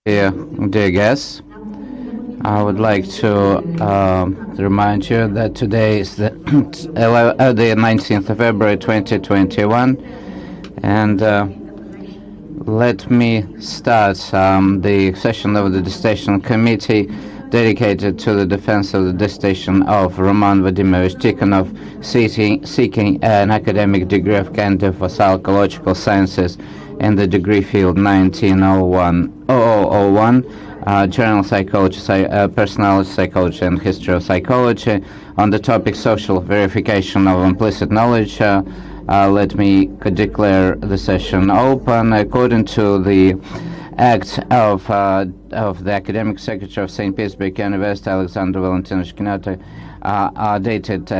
Dear guests, I would like to remind you that today is the 19th of February 2021, and let me start the session of the Dissertation Committee dedicated to the defense of the dissertation of Roman Vladimirovich Tikhonov, seeking an academic degree of candidate for psychological sciences in the degree field 1901, general psychology, personality psychology, and history of psychology, on the topic social verification of implicit knowledge. Let me declare the session open according to the Act of the Academic Secretary of St. Petersburg University, Alexander Valentinovich Kinato, dated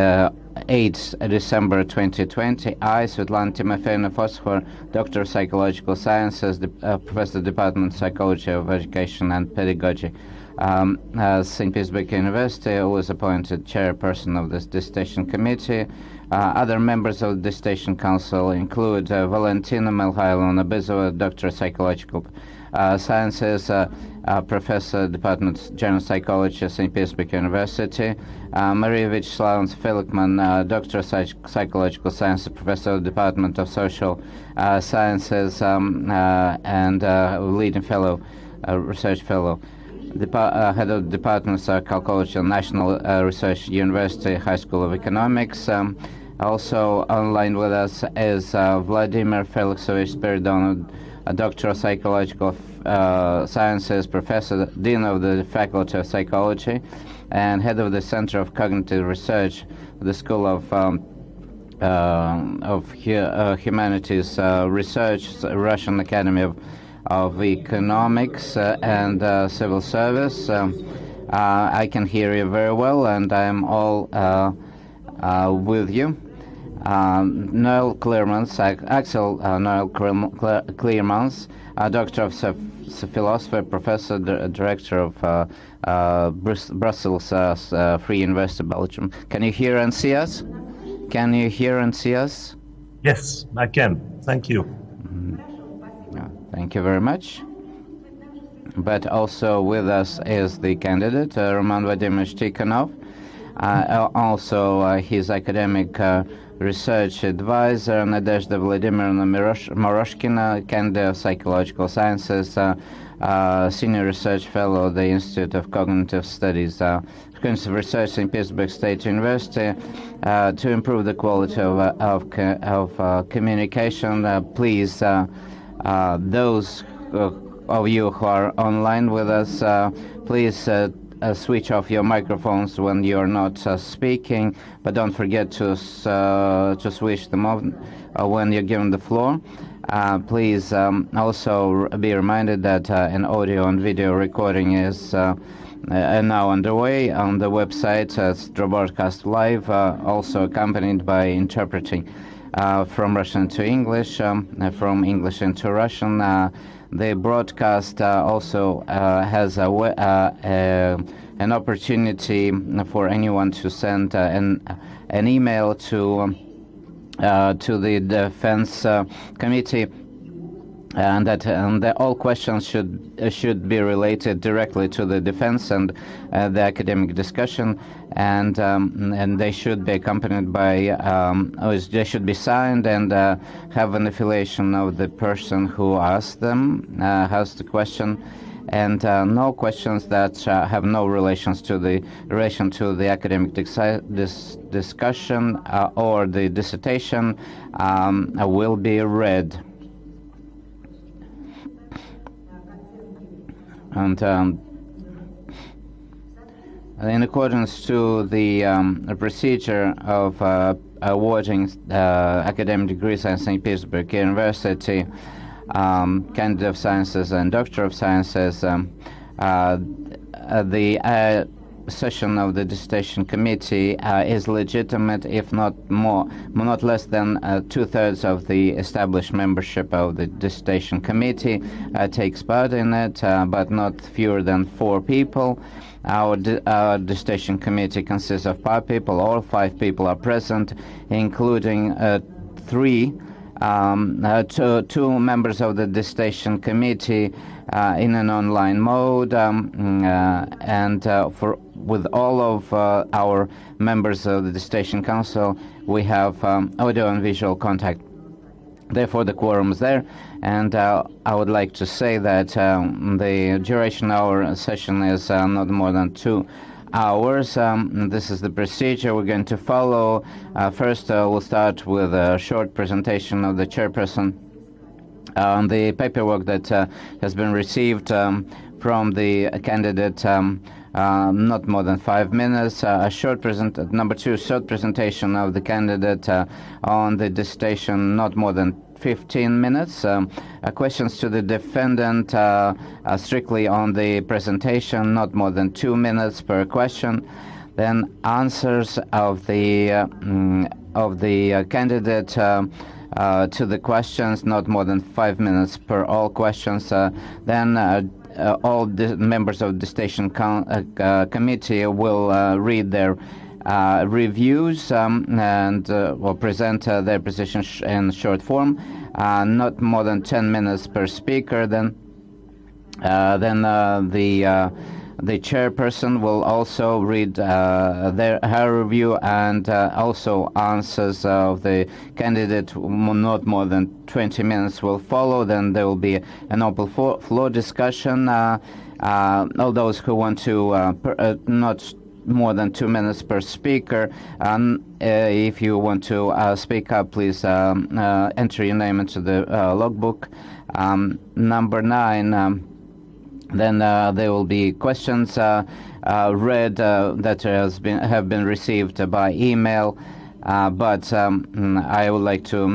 8 December 2020. I, Svetlana Timofeyevna Fosfor, Doctor of Psychological Sciences, Professor, Department of Psychology of Education and Pedagogy, St. Petersburg University, was appointed Chairperson of this Dissertation Committee. Other members of the Dissertation Council include Valentina Melhailovna Bizova, Doctor of Psychological Sciences, Professor, Department of General Psychology, St. Petersburg University, Maria Vyacheslav Felikman, Doctor of Psychological Sciences, Professor, Department of Social Sciences, and leading fellow, research fellow. Head of the Department of Psychology, National Research University, High School of Economics. Also online with us is Vladimir Felixovich Spiridonov, a Doctor of Psychological Sciences, Professor, Dean of the Faculty of Psychology, and Head of the Center of Cognitive Research, the School of Humanities Research, Russian Academy of Economics and Civil Service. I can hear you very well, and I'm all with you. Noel Clearmans, Axel Noel Clearmans, Doctor of Philosophy, Professor, Director of Brussels Free University, Belgium. Can you hear and see us? Can you hear and see us? Yes, I can. Thank you. Thank you very much. But also with us is the candidate, Roman Vladimirovich Tikhonov, also his academic research advisor, Nadezhda Vladimirovna Moroshkina, candidate of Psychological Sciences, senior research fellow at the Institute of Cognitive Studies, Cognitive Research in Pittsburgh State University, to improve the quality of communication. Please, those of you who are online with us, please switch off your microphones when you're not speaking, but don't forget to switch them on when you're given the floor. Please also be reminded that an audio and video recording is now underway on the website. It's broadcast live, also accompanied by interpreting from Russian to English, from English into Russian. The broadcast also has an opportunity for anyone to send an email to the Defense Committee, and that all questions should be related directly to the defense and the academic discussion, and they should be accompanied by they should be signed and have an affiliation of the person who asked the question, and no questions that have no relation to the academic discussion or the dissertation will be read. And in accordance to the procedure of awarding academic degrees at St. Petersburg University, Candidate of Sciences and Doctor of Sciences, the session of the Dissertation Committee is legitimate, if not less than 2/3 of the established membership of the Dissertation Committee takes part in it, but not fewer than 4 people. Our Dissertation Committee consists of 5 people. All 5 people are present, including 3 two members of the Dissertation Committee in an online mode, with all of our members of the Dissertation Council, we have audio and visual contact. Therefore, the quorum is there, and I would like to say that the duration of our session is not more than 2 hours. This is the procedure we're going to follow. First, we'll start with a short presentation of the chairperson on the paperwork that has been received from the candidate. Not more than 5 minutes. Number 2, short presentation of the candidate on the dissertation, not more than 15 minutes. Questions to the defendant strictly on the presentation, not more than 2 minutes per question. Then answers of the candidate to the questions, not more than 5 minutes per all questions. Then all the members of the Dissertation Committee will read their reviews and will present their position in short form, not more than 10 minutes per speaker. Then the chairperson will also read her review and also answers of the candidate. Not more than 20 minutes will follow. Then there will be an open floor discussion. All those who want to not more than 2 minutes per speaker. If you want to speak up, please enter your name into the logbook. Number 9. Then there will be questions read that have been received by email, but I would like to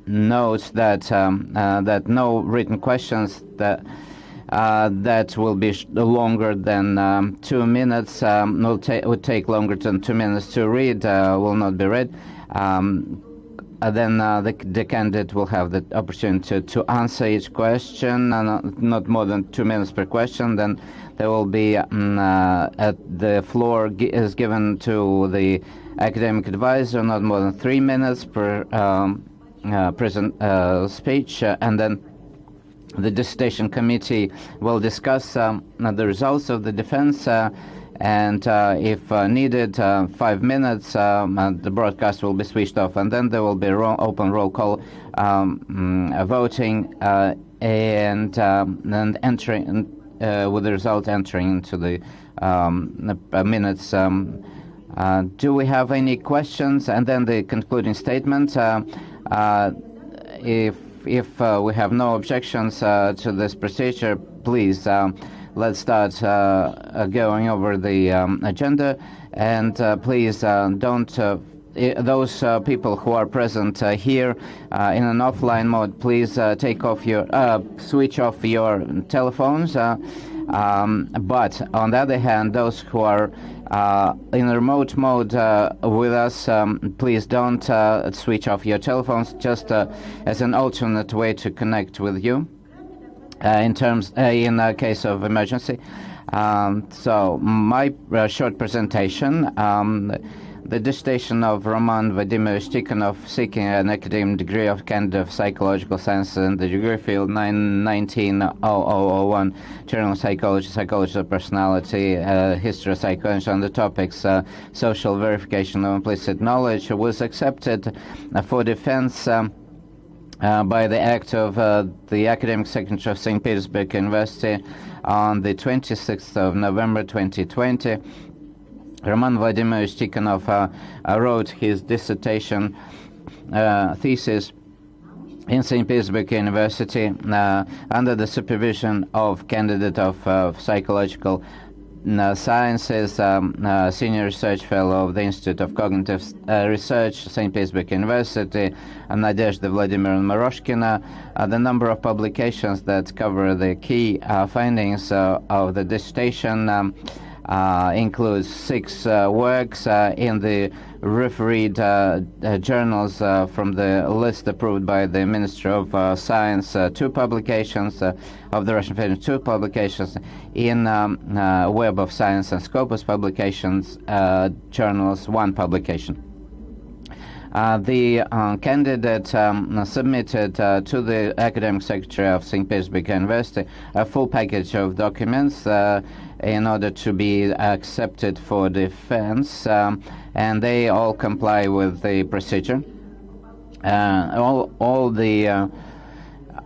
note that that no written questions that will be longer than 2 minutes would take longer than 2 minutes to read will not be read. Then the candidate will have the opportunity to answer each question, not more than 2 minutes per question. Then there will be the floor is given to the academic advisor, not more than 3 minutes per speech, and then the Dissertation Committee will discuss the results of the defense. And if needed, 5 minutes, the broadcast will be switched off, and then there will be open roll call voting and then entering with the result entering into the minutes. Do we have any questions? And then the concluding statement. If we have no objections to this procedure, please. Let's start going over the agenda, and please don't. Those people who are present here in an offline mode, please switch off your telephones. But on the other hand, those who are in a remote mode with us, please don't switch off your telephones, just as an alternate way to connect with you. In case of emergency. So my short presentation, the dissertation of Roman Vladimirovich Tikhonov, seeking an academic degree of candidate of psychological science in the degree field 190001, Journal of Psychology, Psychology of Personality, History of Psychology, on the topics social verification of implicit knowledge, was accepted for defense by the act of the Academic Secretary of St. Petersburg University on the 26th of November 2020. Roman Vladimirovich Tikhonov wrote his dissertation thesis in St. Petersburg University under the supervision of candidate of psychological Sciences, Senior Research Fellow of the Institute of Cognitive Research, St. Petersburg University, Nadezhda Vladimirovna Moroshkina. The number of publications that cover the key findings of the dissertation includes 6 works in the refereed journals from the list approved by the Ministry of Science, 2 publications of the Russian Federation, 2 publications in Web of Science and Scopus publications journals, 1 publication. The candidate submitted to the academic secretary of St. Petersburg University a full package of documents in order to be accepted for defense, and they all comply with the procedure.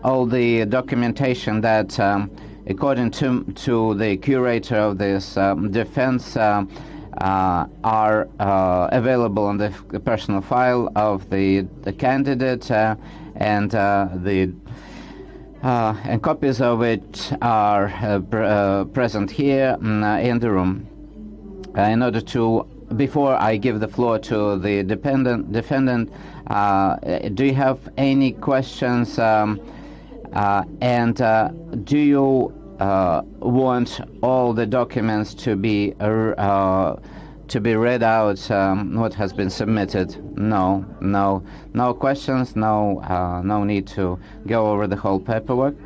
All the documentation that, according to the curator of this defense, are available on the personal file of the candidate, and copies of it are present here in the room. In order to, before I give the floor to the defendant, do you have any questions? And do you want all the documents to be read out? What has been submitted? No questions. No need to go over the whole paperwork.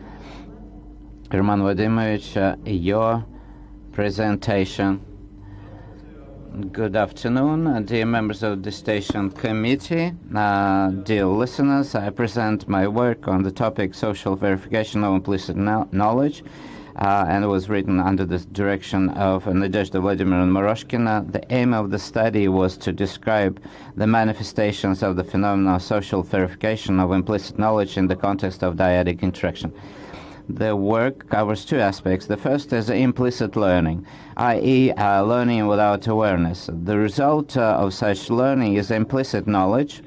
Roman Vladimirovich, your presentation. Good afternoon, dear members of the Dissertation Committee, dear listeners. I present my work on the topic social verification of implicit knowledge, and it was written under the direction of Nadezhda Vladimirovna Moroshkina. The aim of the study was to describe the manifestations of the phenomenon of social verification of implicit knowledge in the context of dyadic interaction. The work covers two aspects. The first is implicit learning, i.e. learning without awareness. The result of such learning is implicit knowledge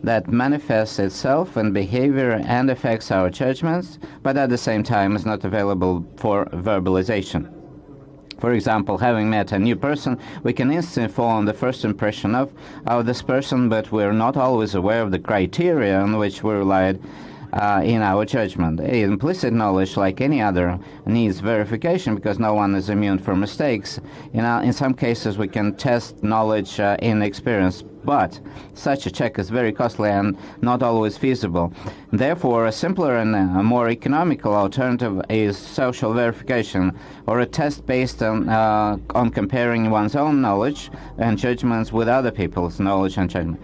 that manifests itself in behavior and affects our judgments, but at the same time is not available for verbalization. For example, having met a new person, we can instantly form the first impression of this person, but we're not always aware of the criteria on which we relied in our judgment. Implicit knowledge, like any other, needs verification because no one is immune from mistakes. In some cases, we can test knowledge in experience, but such a check is very costly and not always feasible. Therefore, a simpler and a more economical alternative is social verification, or a test based on comparing one's own knowledge and judgments with other people's knowledge and judgment.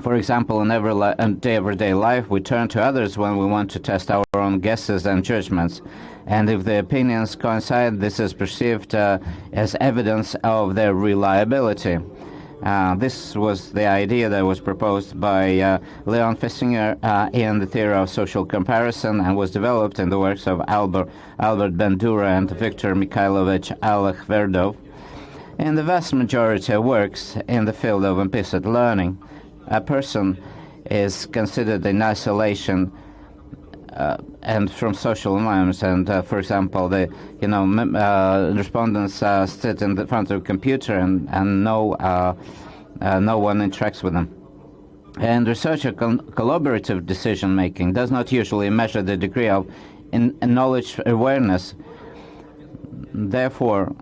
For example, in everyday life, we turn to others when we want to test our own guesses and judgments. And if the opinions coincide, this is perceived as evidence of their reliability. This was the idea that was proposed by Leon Festinger in the theory of social comparison and was developed in the works of Albert Bandura and Viktor Mikhailovich Alekh-Verdov. In the vast majority of works in the field of implicit learning, a person is considered in isolation and from social environments. And for example, the respondents sit in the front of a computer and no one interacts with them. And researcher collaborative decision making does not usually measure the degree of knowledge awareness. Therefore,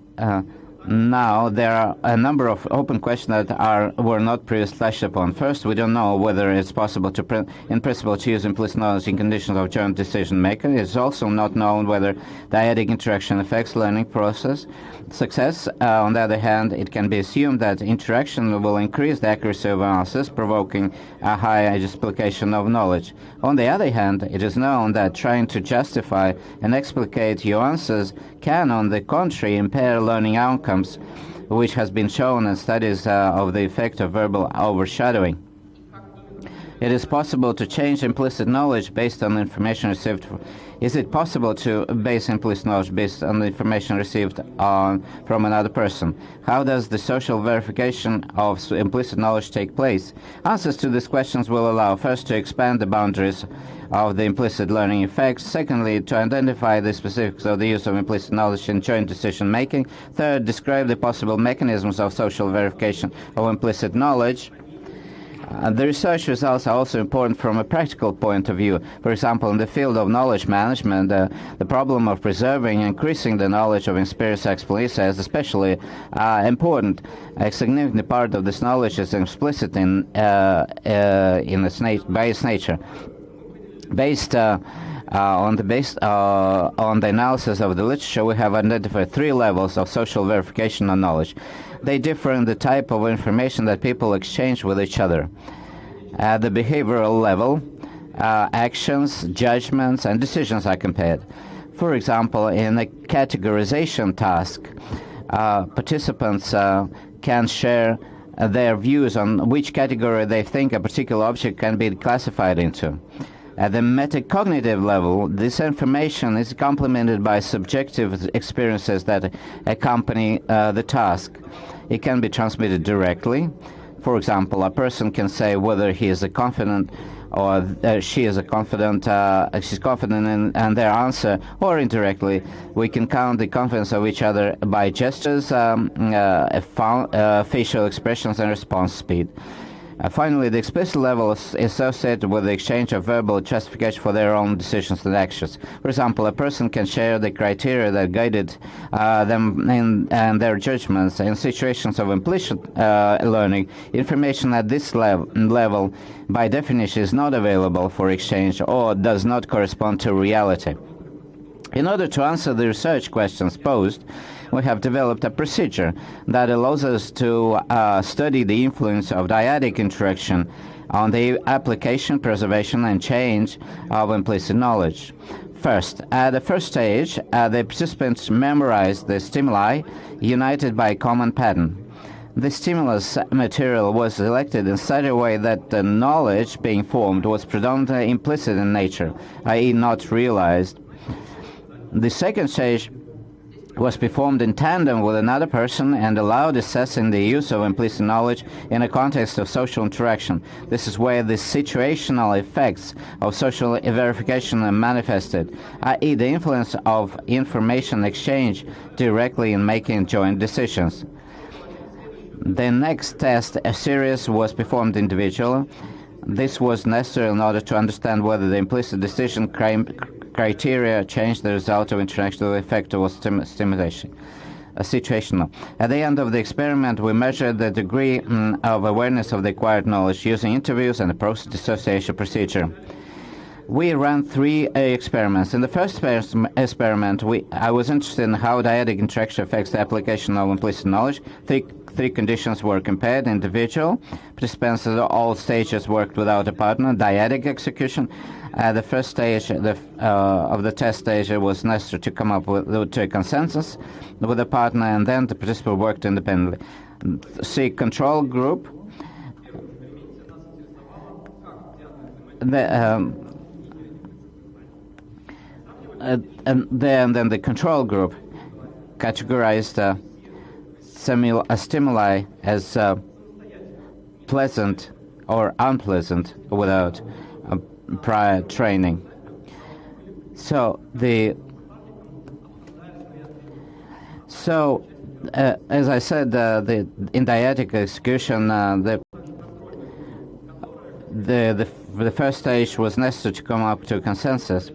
now, there are a number of open questions that were not previously touched upon. First, we don't know whether it's possible to, in principle, to use implicit knowledge in conditions of joint decision-making. It's also not known whether dyadic interaction affects learning process success. On the other hand, it can be assumed that interaction will increase the accuracy of analysis, provoking a high explication of knowledge. On the other hand, it is known that trying to justify and explicate your answers can, on the contrary, impair learning outcomes, which has been shown in studies of the effect of verbal overshadowing. It is possible to change implicit knowledge based on the information received. Is it possible to base implicit knowledge based on the information received from another person? How does the social verification of implicit knowledge take place? Answers to these questions will allow, first, to expand the boundaries of the implicit learning effects. Secondly, to identify the specifics of the use of implicit knowledge in joint decision-making. Third, describe the possible mechanisms of social verification of implicit knowledge. The research results are also important from a practical point of view. For example, in the field of knowledge management, the problem of preserving and increasing the knowledge of experienced employees is especially important. A significant part of this knowledge is explicit by its nature. Based On the analysis of the literature, we have identified 3 levels of social verification of knowledge. They differ in the type of information that people exchange with each other. At the behavioral level, actions, judgments, and decisions are compared. For example, in a categorization task, participants can share their views on which category they think a particular object can be classified into. At the metacognitive level, this information is complemented by subjective experiences that accompany the task. It can be transmitted directly. For example, a person can say whether he is a confident or she is a confident, she's confident in their answer, or indirectly, we can count the confidence of each other by gestures, facial expressions, and response speed. Finally, the explicit level is associated with the exchange of verbal justification for their own decisions and actions. For example, a person can share the criteria that guided them in their judgments. In situations of implicit learning, information at this level, by definition, is not available for exchange or does not correspond to reality. In order to answer the research questions posed, we have developed a procedure that allows us to study the influence of dyadic interaction on the application, preservation, and change of implicit knowledge. First, at the first stage, the participants memorized the stimuli united by a common pattern. The stimulus material was selected in such a way that the knowledge being formed was predominantly implicit in nature, i.e. not realized. The second stage was performed in tandem with another person and allowed assessing the use of implicit knowledge in a context of social interaction. This is where the situational effects of social verification are manifested, i.e. the influence of information exchange directly in making joint decisions. The next test series was performed individually. This was necessary in order to understand whether the implicit decision criteria changed the result of interactional effect or stimulation. Situational. At the end of the experiment, we measured the degree of awareness of the acquired knowledge using interviews and a process dissociation procedure. We ran 3 experiments. In the first experiment, I was interested in how dyadic interaction affects the application of implicit knowledge. Three conditions were compared: individual, participants at all stages worked without a partner; dyadic execution. At the first stage of the test stage, it was necessary to come up to a consensus with a partner, and then the participant worked independently. C, control group. And then the control group categorized stimuli as pleasant or unpleasant without prior training. So as I said, in dyadic execution, the first stage was necessary to come up to a consensus.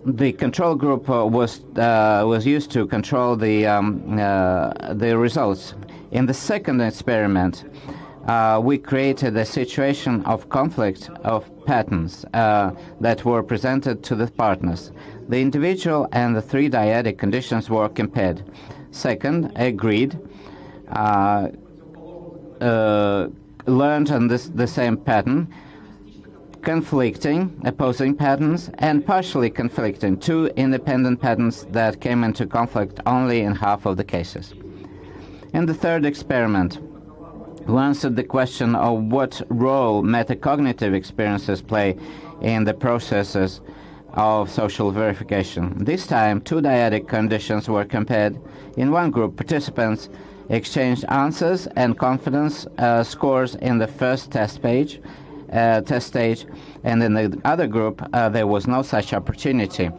The control group was used to control the results. In the second experiment, we created a situation of conflict of patterns that were presented to the partners. The individual and the 3 dyadic conditions were compared. Second, agreed, learned on the same pattern, conflicting, opposing patterns, and partially conflicting, 2 independent patterns that came into conflict only in half of the cases. In the third experiment, we answered the question of what role metacognitive experiences play in the processes of social verification. This time, 2 dyadic conditions were compared. In one group, participants exchanged answers and confidence scores in the first test stage, and in the other group, there was no such opportunity.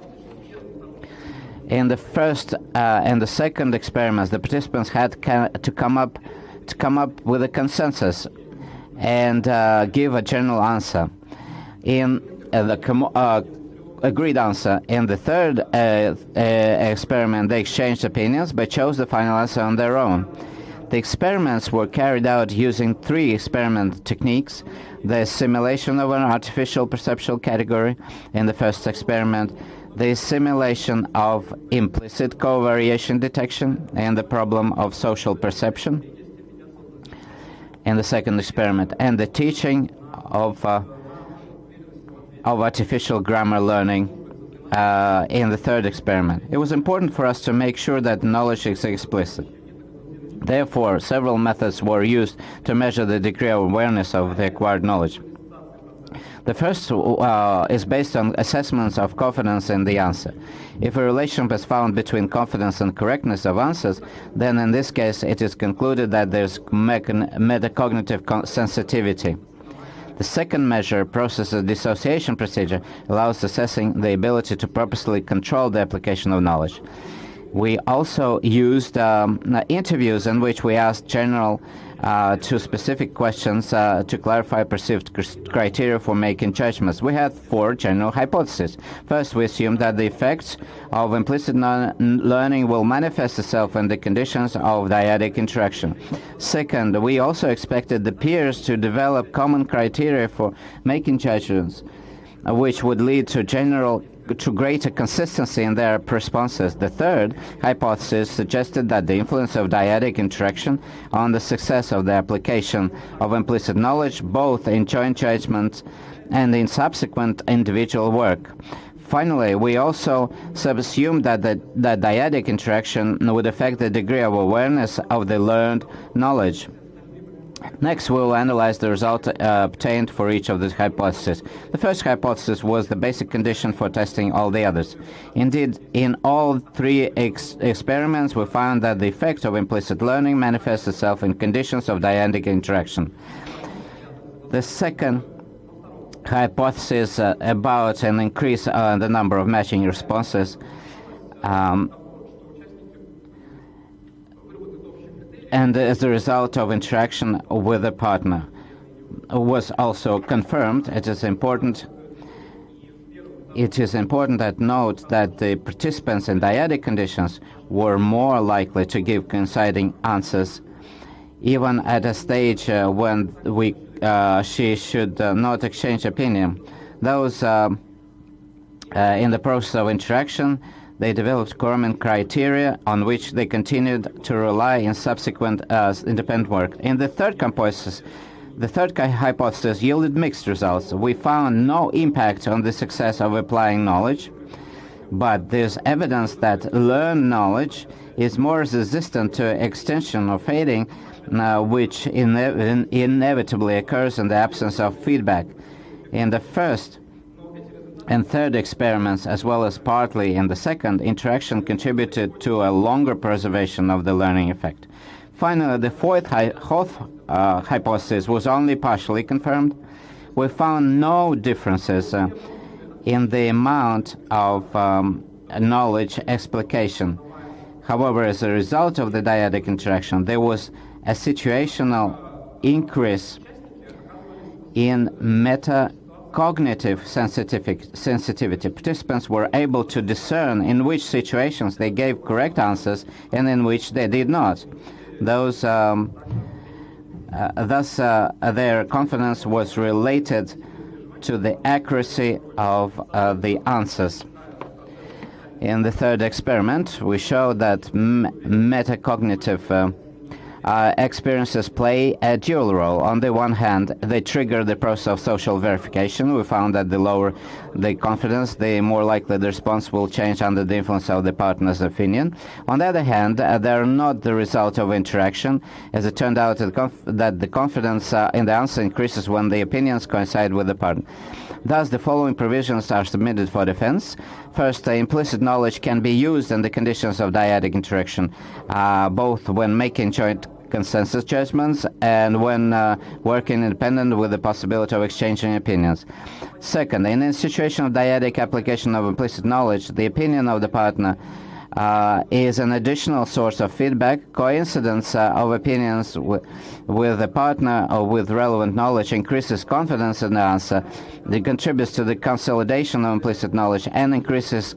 In the first and the second experiments, the participants had to come up with a consensus and give a general answer. In the agreed answer. In the third experiment, they exchanged opinions but chose the final answer on their own. The experiments were carried out using 3 experiment techniques: the simulation of an artificial perceptual category in the first experiment, the simulation of implicit covariation detection and the problem of social perception in the second experiment, and the teaching of artificial grammar learning in the third experiment. It was important for us to make sure that knowledge is explicit. Therefore, several methods were used to measure the degree of awareness of the acquired knowledge. The first is based on assessments of confidence in the answer. If a relationship is found between confidence and correctness of answers, then in this case it is concluded that there's metacognitive sensitivity. The second measure, process of dissociation procedure, allows assessing the ability to purposely control the application of knowledge. We also used interviews in which we asked general to specific questions to clarify perceived criteria for making judgments. We had 4 general hypotheses. First, we assumed that the effects of implicit learning will manifest itself in the conditions of dyadic interaction. Second, we also expected the peers to develop common criteria for making judgments, which would lead to greater consistency in their responses. The third hypothesis suggested that the influence of dyadic interaction on the success of the application of implicit knowledge, both in joint judgment and in subsequent individual work. Finally, we also subsumed that dyadic interaction would affect the degree of awareness of the learned knowledge. Next, we will analyze the result obtained for each of these hypotheses. The first hypothesis was the basic condition for testing all the others. Indeed, in all 3 experiments, we found that the effect of implicit learning manifests itself in conditions of dyadic interaction. The second hypothesis about an increase in the number of matching responses and as a result of interaction with a partner was also confirmed. It is important to note that the participants in dyadic conditions were more likely to give coinciding answers, even at a stage when she should not exchange opinion. Those in the process of interaction, they developed common criteria on which they continued to rely in subsequent independent work. In the third hypothesis, yielded mixed results. We found no impact on the success of applying knowledge, but there's evidence that learned knowledge is more resistant to extinction or fading, which inevitably occurs in the absence of feedback. In the first and third experiments, as well as partly in the second, interaction contributed to a longer preservation of the learning effect. Finally, the fourth hypothesis was only partially confirmed. We found no differences in the amount of knowledge explication. However, as a result of the dyadic interaction, there was a situational increase in metacognitive sensitivity. Participants were able to discern in which situations they gave correct answers and in which they did not. Thus, their confidence was related to the accuracy of the answers. In the third experiment, we showed that metacognitive experiences play a dual role. On the one hand, they trigger the process of social verification. We found that the lower the confidence, the more likely the response will change under the influence of the partner's opinion. On the other hand, they are not the result of interaction, as it turned out that the confidence in the answer increases when the opinions coincide with the partner. Thus, the following provisions are submitted for defense. First, implicit knowledge can be used in the conditions of dyadic interaction, both when making joint consensus judgments and when working independent with the possibility of exchanging opinions. Second, in a situation of dyadic application of implicit knowledge, the opinion of the partner is an additional source of feedback. Coincidence of opinions with the partner or with relevant knowledge increases confidence in the answer. It contributes to the consolidation of implicit knowledge and increases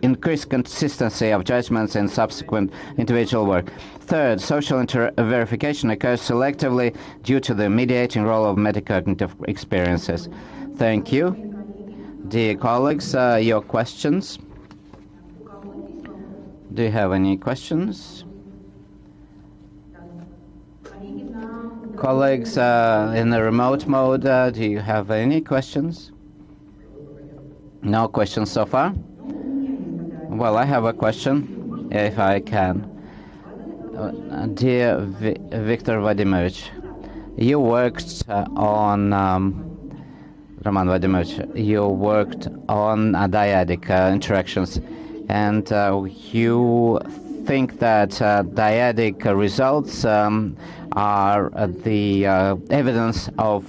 increased consistency of judgments in subsequent individual work. Third, social verification occurs selectively due to the mediating role of metacognitive experiences. Thank you. Dear colleagues, your questions? Do you have any questions? Colleagues in the remote mode, do you have any questions? No questions so far? Well, I have a question, if I can. Dear Viktor Vadimovich, you worked on, Roman Vadimovich, you worked on dyadic interactions, and you think that dyadic results are the evidence of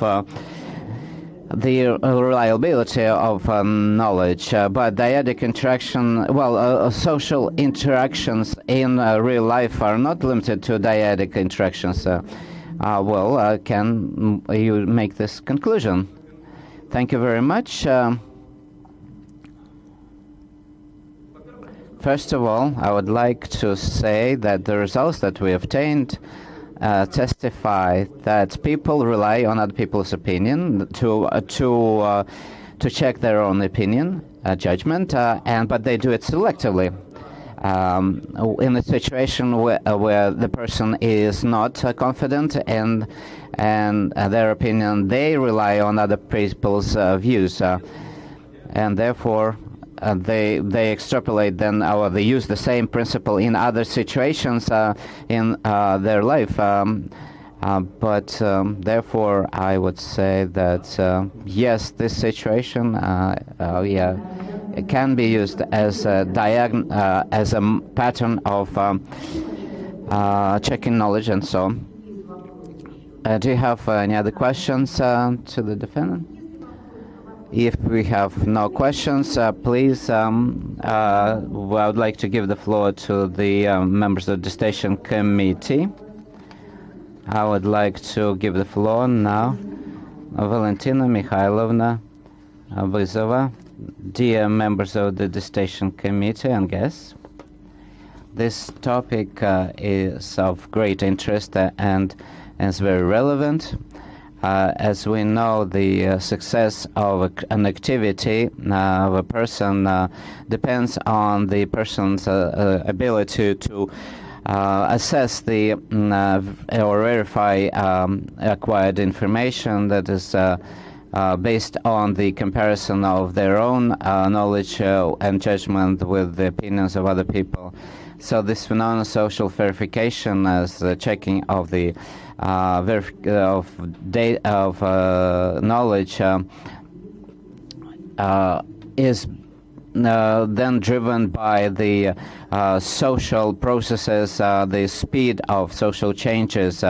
the reliability of knowledge, but dyadic interaction, social interactions in real life are not limited to dyadic interactions. Can you make this conclusion? Thank you very much. First of all, I would like to say that the results that we obtained testify that people rely on other people's opinion to check their own opinion, judgment, but they do it selectively. In a situation where the person is not confident and their opinion, they rely on other people's views, and therefore they extrapolate then, or they use the same principle in other situations in their life. Therefore, I would say that yes, this situation, it can be used as a pattern of checking knowledge and so on. Do you have any other questions to the defendant? If we have no questions, please, I would like to give the floor to the members of the Dissertation Committee. I would like to give the floor now Valentina Mikhailovna Vizova. Dear members of the Dissertation Committee and guests, this topic is of great interest and is very relevant. As we know, the success of an activity of a person depends on the person's ability to assess the or verify acquired information that is based on the comparison of their own knowledge and judgment with the opinions of other people. So this phenomenon, social verification, as the checking of the knowledge, is then driven by the social processes, the speed of social changes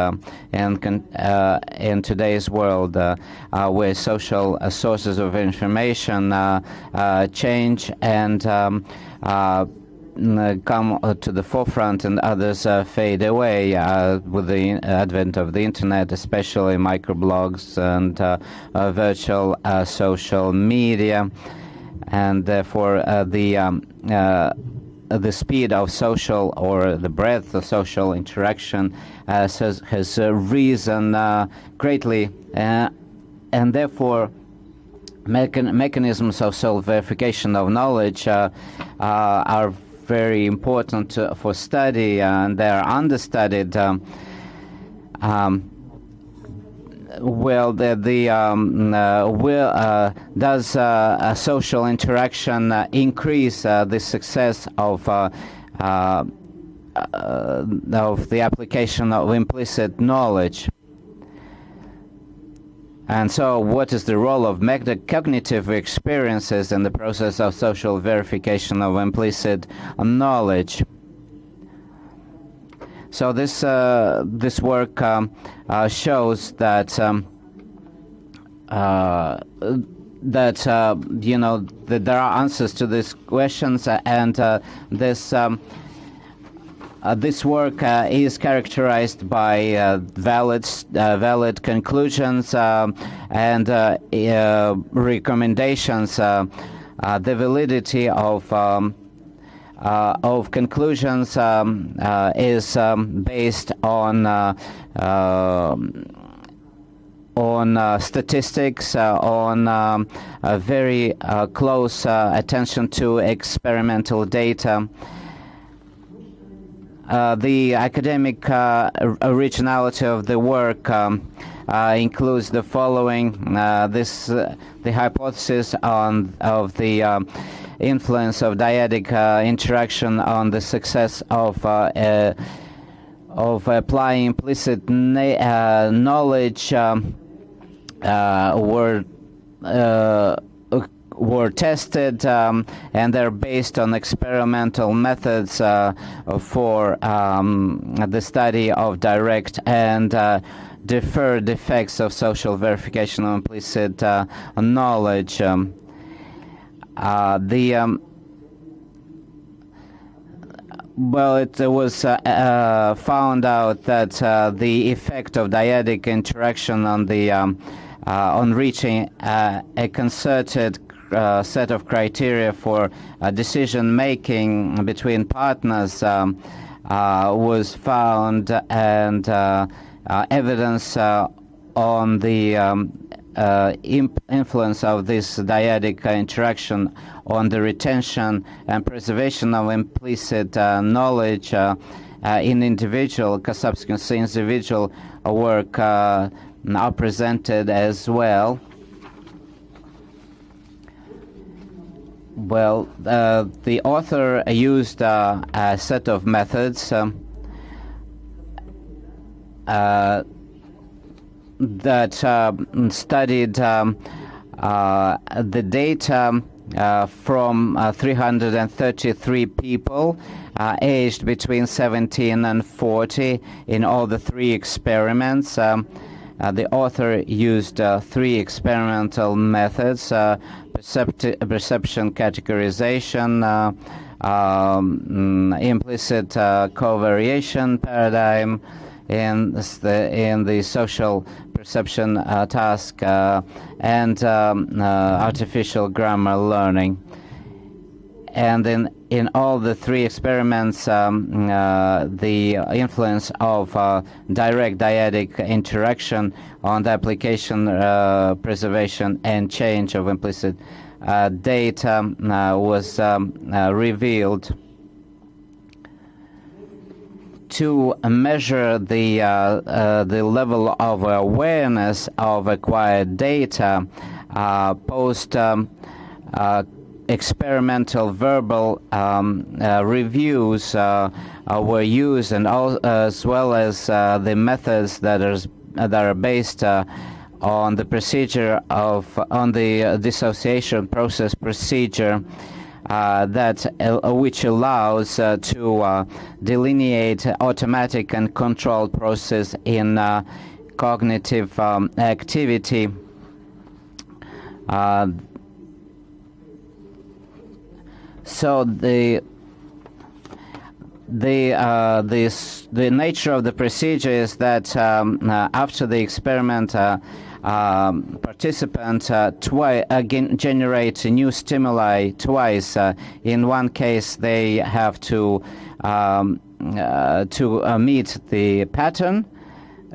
in today's world, where social sources of information change and come to the forefront, and others fade away with the advent of the internet, especially microblogs and virtual social media. And therefore the speed of social, or the breadth of social interaction has risen greatly, and therefore mechanisms of self-verification of knowledge are very important for study, and they are understudied. Does a social interaction increase the success of the application of implicit knowledge? And so, what is the role of metacognitive experiences in the process of social verification of implicit knowledge? So this work shows that that there are answers to these questions, and this work is characterized by valid conclusions and recommendations. The validity of of conclusions is based on statistics, on a very close attention to experimental data. The academic originality of the work includes the following: the hypothesis of the influence of dyadic interaction on the success of applying implicit knowledge were tested, and they're based on experimental methods for the study of direct and deferred effects of social verification of implicit knowledge. Well, it was found out that the effect of dyadic interaction on the on reaching a concerted set of criteria for decision making between partners was found, and evidence on the influence of this dyadic interaction on the retention and preservation of implicit knowledge in individual subsequent individual work are presented as well. Well, the author used a set of methods that studied the data from 333 people aged between 17 and 40 in all the three experiments. The author used three experimental methods: perception categorization, implicit covariation paradigm in the social perception task, and artificial grammar learning. And in all the three experiments, the influence of direct dyadic interaction on the application, preservation, and change of implicit data was revealed. To measure the level of awareness of acquired data, post experimental verbal reviews were used, and as well as the methods that are based on the procedure on the dissociation process procedure, which allows to delineate automatic and controlled process in cognitive activity. So the nature of the procedure is that after the experiment, participant again generate new stimuli twice. In one case, they have to meet the pattern,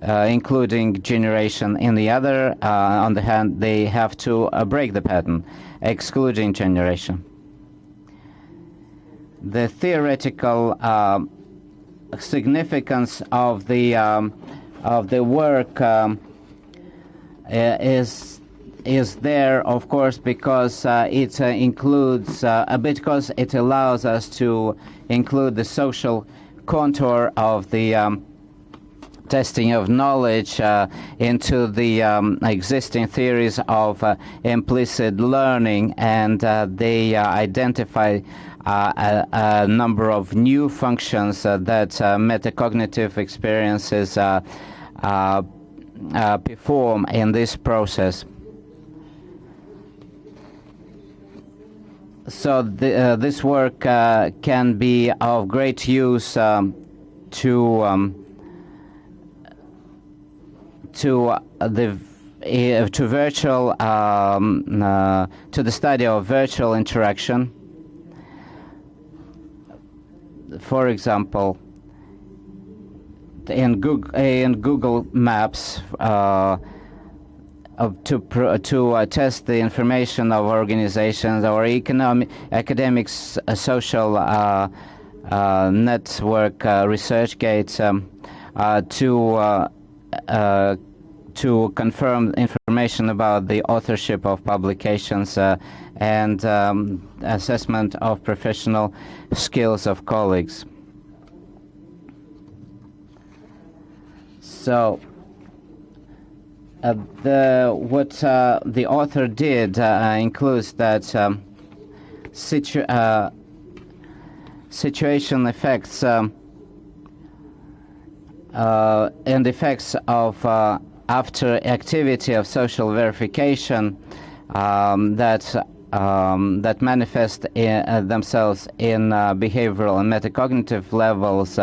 including generation. In the other, on the hand, they have to break the pattern, excluding generation. The theoretical significance of the work is there, of course, because it includes because it allows us to include the social contour of the testing of knowledge into the existing theories of implicit learning, and they identify a number of new functions that metacognitive experiences perform in this process. So this work can be of great use to virtual to the study of virtual interaction. for example, in Google Maps, to test the information of organizations or academics, social network, ResearchGate, to confirm information about the authorship of publications and assessment of professional skills of colleagues. So what the author did includes that situation effects and effects of after activity of social verification that manifest themselves in behavioral and metacognitive levels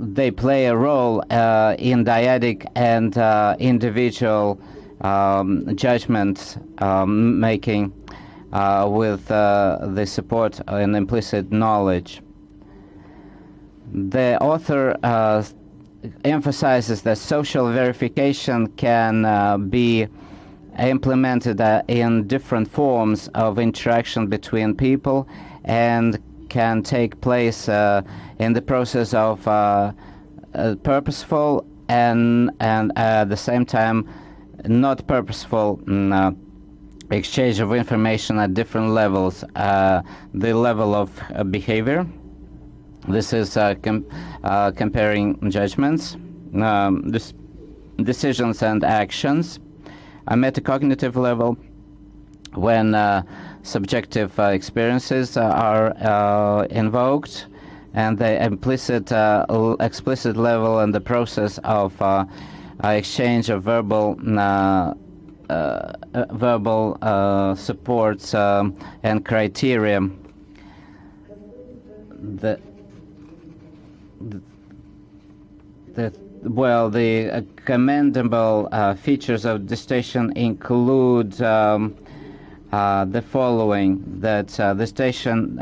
they play a role in dyadic and individual judgment making with the support and implicit knowledge. The author emphasizes that social verification can be implemented in different forms of interaction between people and can take place in the process of purposeful and at the same time not purposeful exchange of information at different levels. The level of behavior. This is comparing judgments, decisions and actions. A metacognitive level, when subjective experiences are invoked, and the explicit level and the process of exchange of verbal supports and criteria. The commendable features of dissertation include the following: that dissertation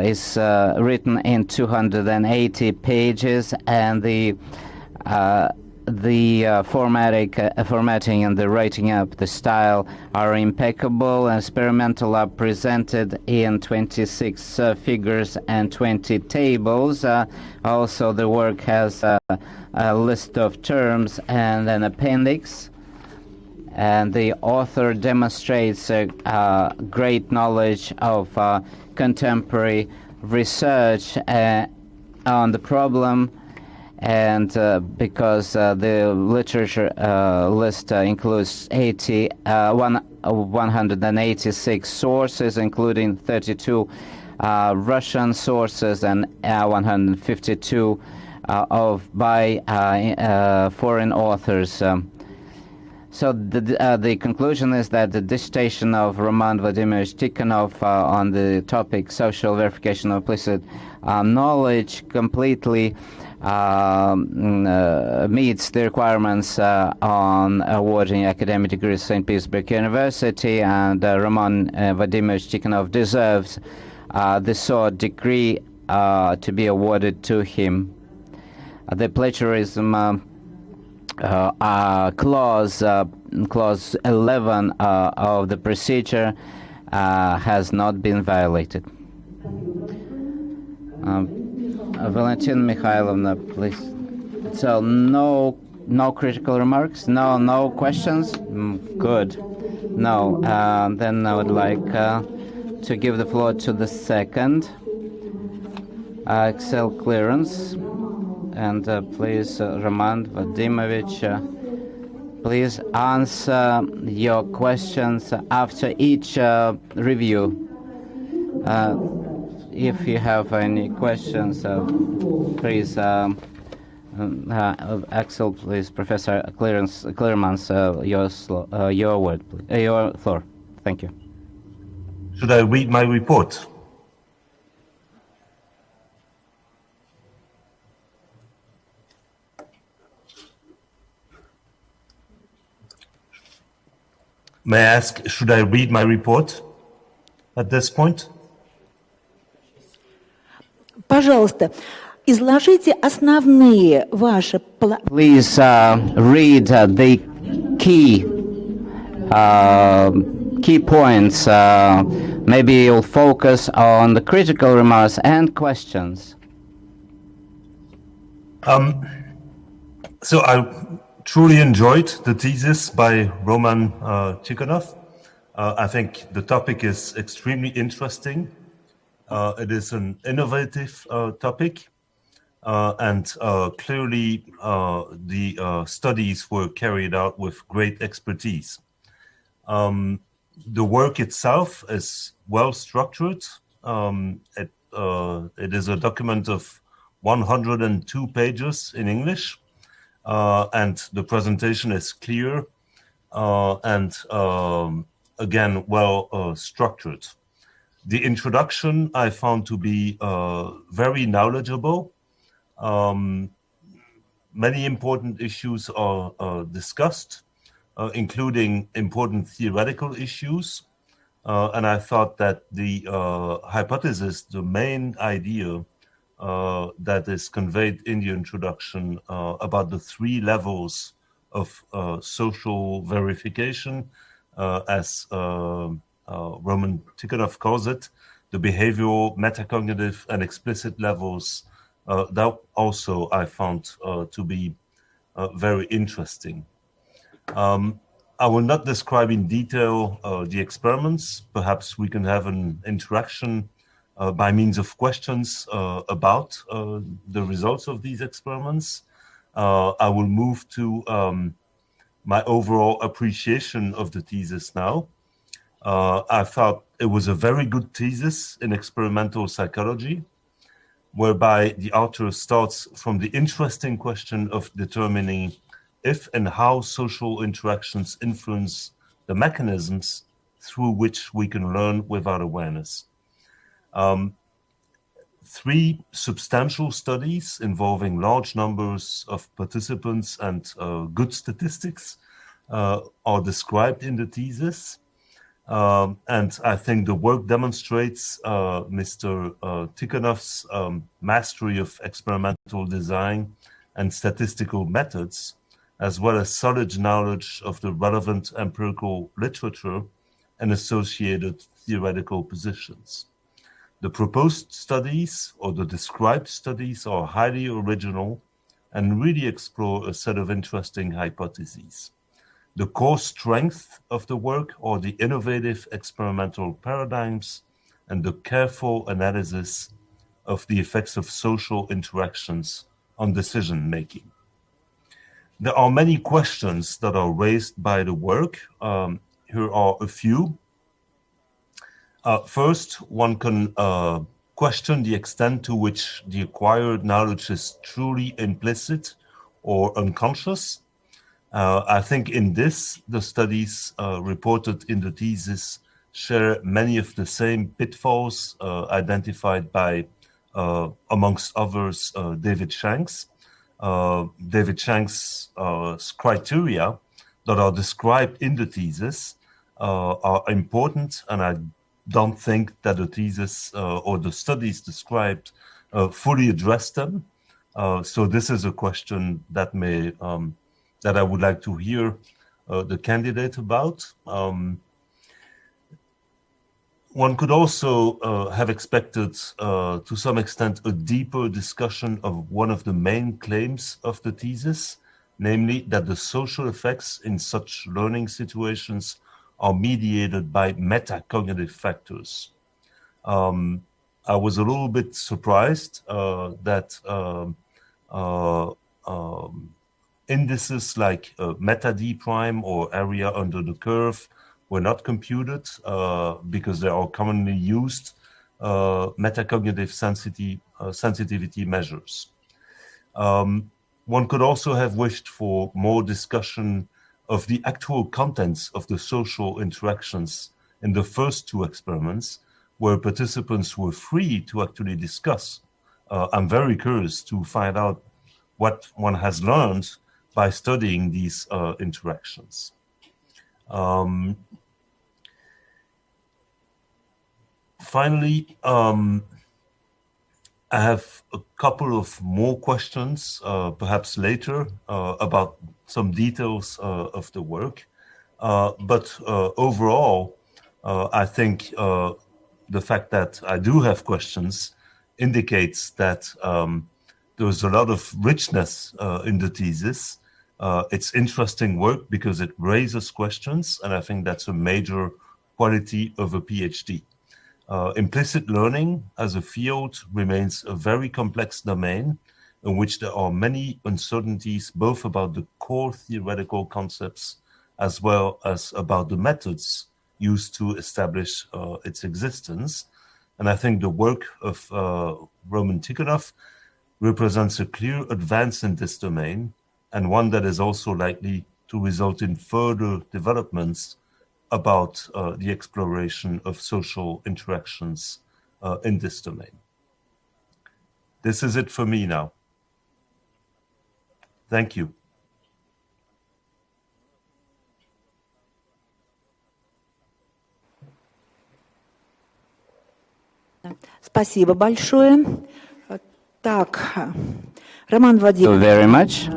is written in 280 pages, and the formatting and the writing up, the style are impeccable. Experimental are presented in 26 figures and 20 tables. Also, the work has a list of terms and an appendix. And the author demonstrates great knowledge of contemporary research on the problem. And because the literature list includes 186 sources, including 32 Russian sources and 152 by foreign authors. So the conclusion is that the dissertation of Roman Vladimirovich Tikhonov on the topic social verification of implicit knowledge completely meets the requirements on awarding academic degrees at St. Petersburg University, and Roman Vladimirovich Tikhonov deserves the sought degree to be awarded to him. The plagiarism clause 11 of the procedure has not been violated. Valentina Mikhailovna, please. So no critical remarks? No questions? Good. No. Then I would like to give the floor to the second Excel clearance. And please, Roman Vadimovich, please answer your questions after each review. If you have any questions, please, Axel, please, Professor Clearmans, your word, please, your floor. Thank you. Should I read my report? May I ask, should I read my report at this point? Пожалуйста, изложите основные ваши планы. Please read the key points. Maybe you'll focus on the critical remarks and questions. So I truly enjoyed the thesis by Roman Tikhonov. I think the topic is extremely interesting. It is an innovative topic, and clearly the studies were carried out with great expertise. The work itself is well structured. It is a document of 102 pages in English, and the presentation is clear and again well structured. The introduction I found to be very knowledgeable. Many important issues are discussed, including important theoretical issues. And I thought that the hypothesis, the main idea that is conveyed in the introduction about the three levels of social verification, as Roman Tikhonov calls it, the behavioral, metacognitive, and explicit levels, that also I found to be very interesting. I will not describe in detail the experiments. Perhaps we can have an interaction by means of questions about the results of these experiments. I will move to my overall appreciation of the thesis now. I thought it was a very good thesis in experimental psychology, whereby the author starts from the interesting question of determining if and how social interactions influence the mechanisms through which we can learn without awareness. Three substantial studies involving large numbers of participants and good statistics are described in the thesis. And I think the work demonstrates Mr. Tikhonov's mastery of experimental design and statistical methods, as well as solid knowledge of the relevant empirical literature and associated theoretical positions. The proposed studies or the described studies are highly original and really explore a set of interesting hypotheses. The core strength of the work are the innovative experimental paradigms and the careful analysis of the effects of social interactions on decision making. There are many questions that are raised by the work. Here are a few. First, one can question the extent to which the acquired knowledge is truly implicit or unconscious. I think in this, the studies reported in the thesis share many of the same pitfalls identified by, amongst others, David Shanks. David Shanks' criteria that are described in the thesis are important, and I don't think that the thesis or the studies described fully address them. So this is a question that may that I would like to hear the candidate about. One could also have expected, to some extent, a deeper discussion of one of the main claims of the thesis, namely that the social effects in such learning situations are mediated by metacognitive factors. I was a little bit surprised that indices like meta D prime or area under the curve were not computed because they are commonly used metacognitive sensitivity measures. One could also have wished for more discussion of the actual contents of the social interactions in the first two experiments, where participants were free to actually discuss. I'm very curious to find out what one has learned by studying these interactions. Finally, I have a couple of more questions, perhaps later, about some details of the work. But overall, I think the fact that I do have questions indicates that there's a lot of richness in the thesis. It's interesting work because it raises questions, and I think that's a major quality of a PhD. Implicit learning as a field remains a very complex domain in which there are many uncertainties, both about the core theoretical concepts as well as about the methods used to establish its existence. And I think the work of Roman Tikhonov represents a clear advance in this domain, and one that is also likely to result in further developments about the exploration of social interactions in this domain. This is it for me now. Thank you. Спасибо большое. Так, Роман Thank you Владимирович. very much.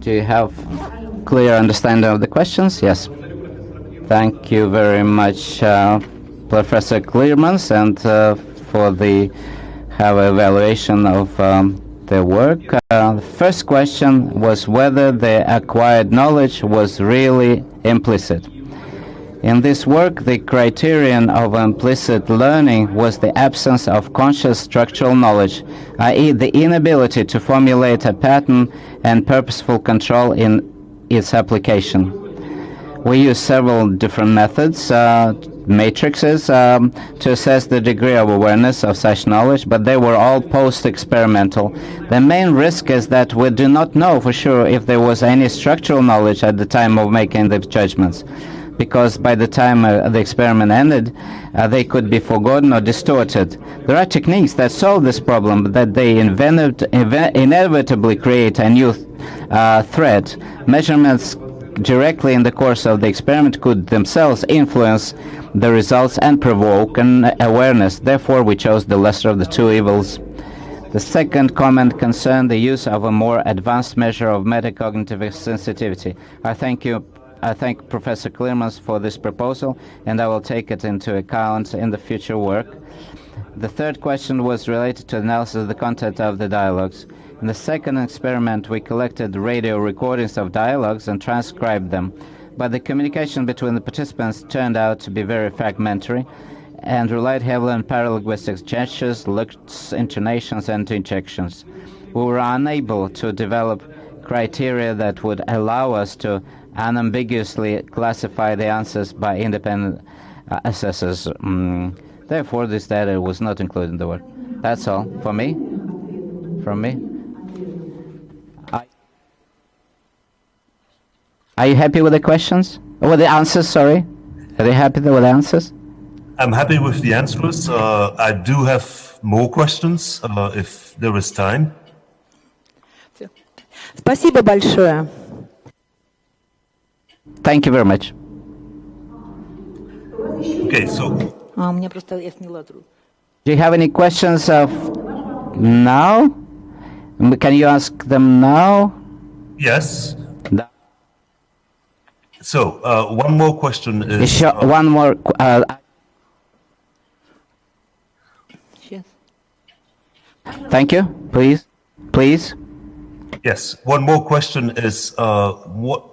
Do you have clear understanding of the questions? Yes. Thank you very much, Professor Clearmans, and for the evaluation of the work. The first question was whether the acquired knowledge was really implicit. In this work, the criterion of implicit learning was the absence of conscious structural knowledge, i.e. the inability to formulate a pattern and purposeful control in its application. We use several different methods, matrices, to assess the degree of awareness of such knowledge, but they were all post-experimental. The main risk is that we do not know for sure if there was any structural knowledge at the time of making the judgments, because by the time the experiment ended, they could be forgotten or distorted. There are techniques that solve this problem, but that they inevitably create a new threat. Measurements directly in the course of the experiment could themselves influence the results and provoke an awareness. Therefore, we chose the lesser of the two evils. The second comment concerned the use of a more advanced measure of metacognitive sensitivity. I thank Professor Clearmans for this proposal, and I will take it into account in the future work. The third question was related to analysis of the content of the dialogues. In the second experiment, we collected radio recordings of dialogues and transcribed them, but the communication between the participants turned out to be very fragmentary and relied heavily on paralinguistic gestures, looks, intonations, and injections. We were unable to develop criteria that would allow us to unambiguously classify the answers by independent assessors. Therefore, this data was not included in the work. That's all for me. From me. Are you happy with the questions? Or with the answers, sorry? Are you happy with the answers? I'm happy with the answers. I do have more questions if there is time. Спасибо большое. Thank you very much. Okay, so У меня просто я сняла трубку. Do you have any questions now? Can you ask them now? yes. So one more question is. Sure, one more. Сейчас. Thank you. Please. Please. Yes, one more question is: what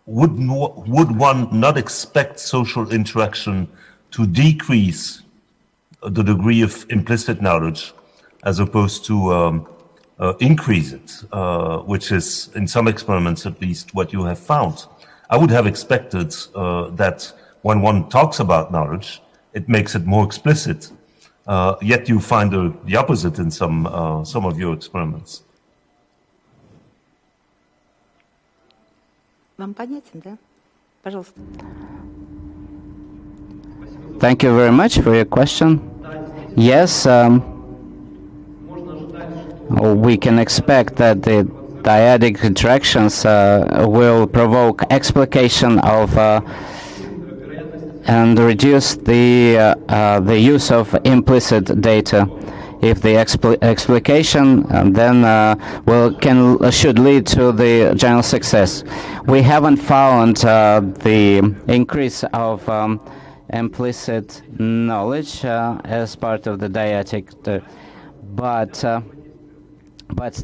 would one not expect social interaction to decrease the degree of implicit knowledge, as opposed to increase it, which is, in some experiments at least, what you have found? I would have expected that when one talks about knowledge, it makes it more explicit. Yet you find the opposite in some of your experiments. Вам понятен, да? Пожалуйста. Thank you very much for your question. Yes, we can expect that the dyadic interactions will provoke explication of and reduce the use of implicit data. If the explication then should lead to the general success. We haven't found the increase of implicit knowledge as part of the dyadic, but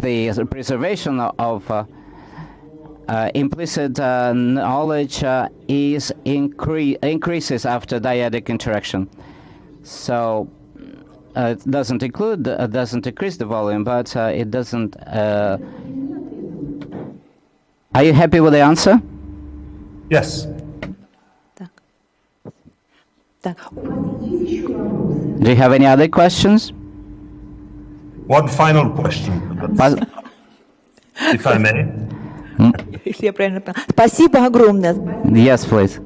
the preservation of implicit knowledge increases after dyadic interaction. So it doesn't decrease the volume, but it doesn't. Are you happy with the answer? Yes. Do you have any other questions? One final question, if I may. Если я правильно поняла. Спасибо огромное. Yes, please.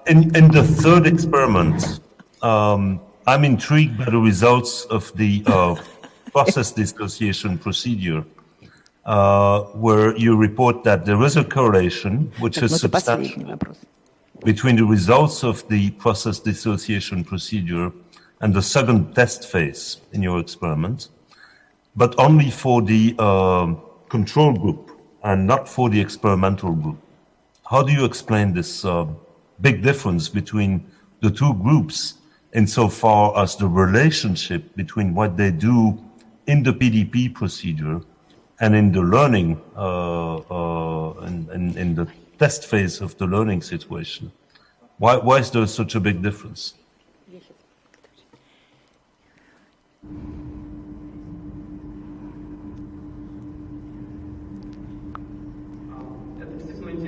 In the third experiment, I'm intrigued by the results of the process dissociation procedure, where you report that there is a correlation, which is substantial, between the results of the process dissociation procedure and the second test phase in your experiment, but only for the control group and not for the experimental group. How do you explain this big difference between the two groups insofar as the relationship between what they do in the PDP procedure and in the learning, in the test phase of the learning situation? Why is there such a big difference?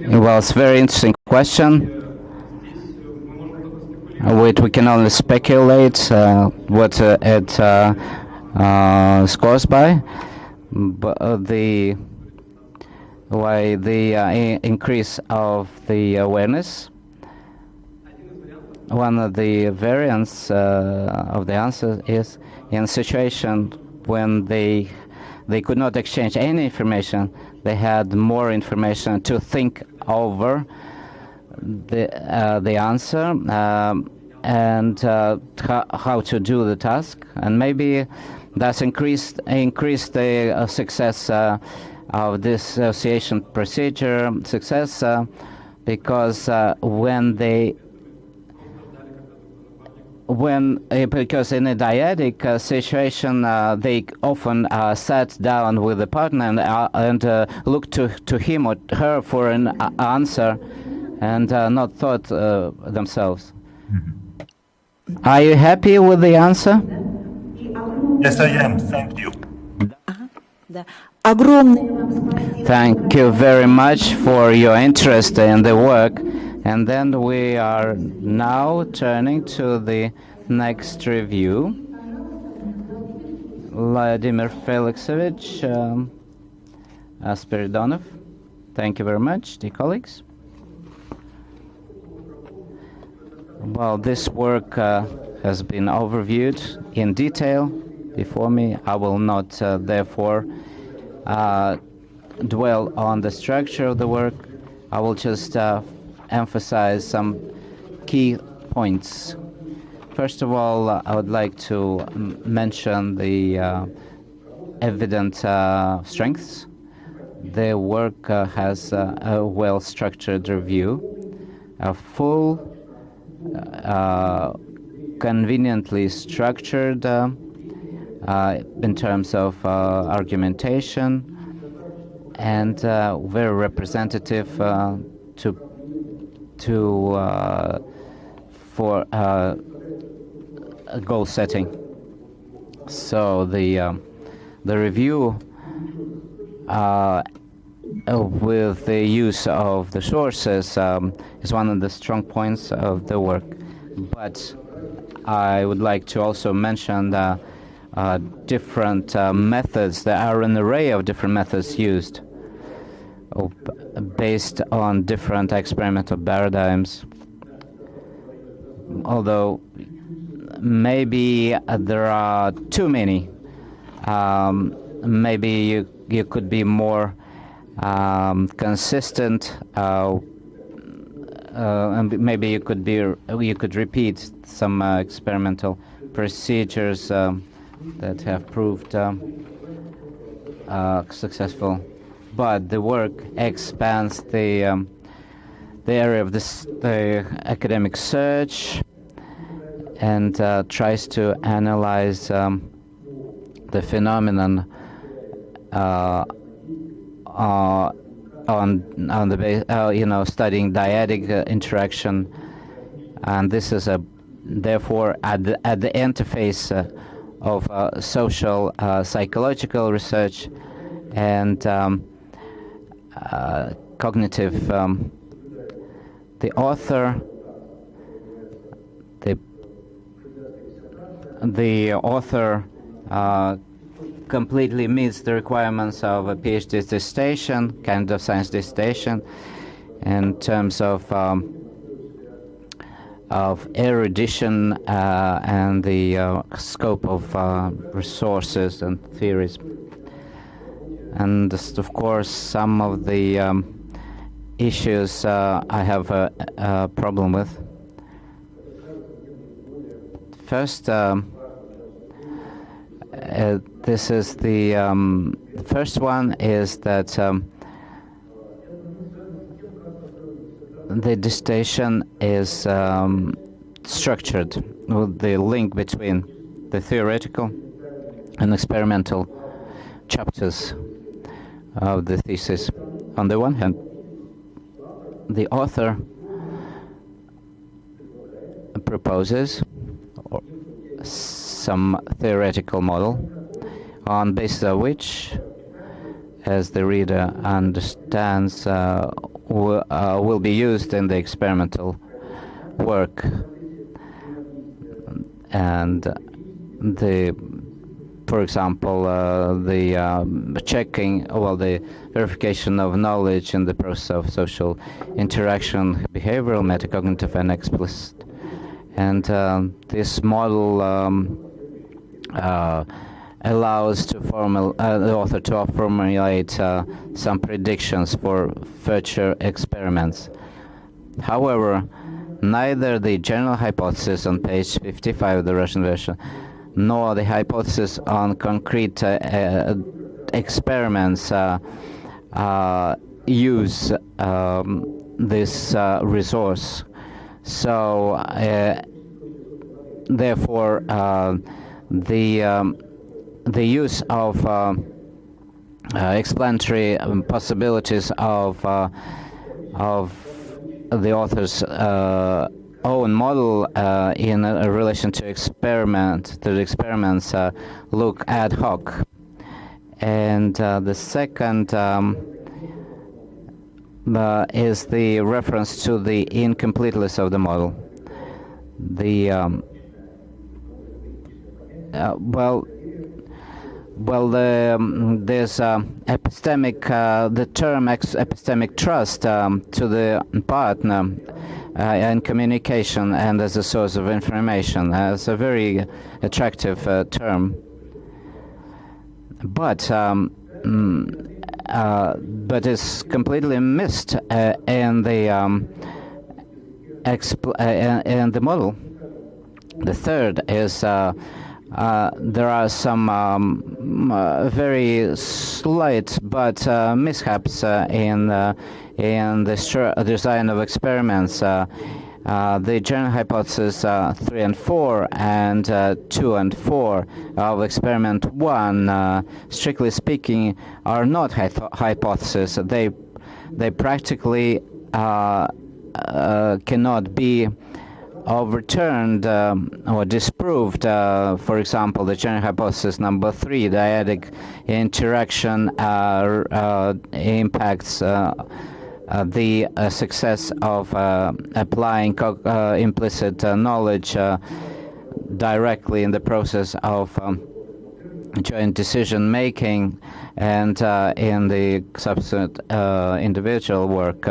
Well, it's a very interesting question. We can only speculate what it is caused by, but why the increase of the awareness. One of the variants of the answer is in a situation when they could not exchange any information. They had more information to think over the answer and how to do the task, and maybe that's increased the success of this association procedure success because because in a dyadic situation, they often sat down with the partner and looked to him or her for an answer and not thought themselves. Mm-hmm. Are you happy with the answer? Yes, I am. Thank you. Thank you very much for your interest in the work. And then we are now turning to the next review. Vladimir Felixovich Spiridonov. Thank you very much, dear colleagues. Well, this work has been overviewed in detail before me. I will not, therefore, dwell on the structure of the work. I will just emphasize some key points. First of all, I would like to mention the evident strengths. The work has a well-structured review, a full, conveniently structured in terms of argumentation, and very representative for goal setting. So the review with the use of the sources is one of the strong points of the work. But I would like to also mention the different methods. There are an array of different methods used based on different experimental paradigms. Although maybe there are too many, maybe you could be more consistent and maybe you could repeat some experimental procedures that have proved successful, but the work expands the area of the academic search and tries to analyze the phenomenon on the base, studying dyadic interaction, and this is therefore at the interface of social psychological research and cognitive. The author completely meets the requirements of a PhD dissertation, kind of science dissertation, in terms of erudition and the scope of resources and theories. And this, of course, some of the issues I have a problem with. First, this is the first one is that the dissertation is structured with the link between the theoretical and experimental chapters of the thesis. On the one hand, the author proposes some theoretical model on basis of which, as the reader understands, will be used in the experimental work. And for example, the verification of knowledge in the process of social interaction, behavioral, metacognitive, and explicit. And this model allows the author to formulate some predictions for future experiments. However, neither the general hypothesis on page 55 of the Russian version nor the hypothesis on concrete experiments use this resource. So, therefore, the use of explanatory possibilities of the author's own model in relation to the experiments look ad hoc. And the second is the reference to the incompleteness of the model. There's the term epistemic trust to the partner and communication and as a source of information. It's a very attractive term, but it's completely missed in the model. The third is there are some very slight but mishaps in the design of experiments. The general hypothesis 3 and 4 and 2 and 4 of experiment 1, strictly speaking, are not hypotheses. They practically cannot be overturned or disproved. For example, the general hypothesis number 3, dyadic interaction impacts the success of applying implicit knowledge directly in the process of joint decision making and in the subsequent individual work.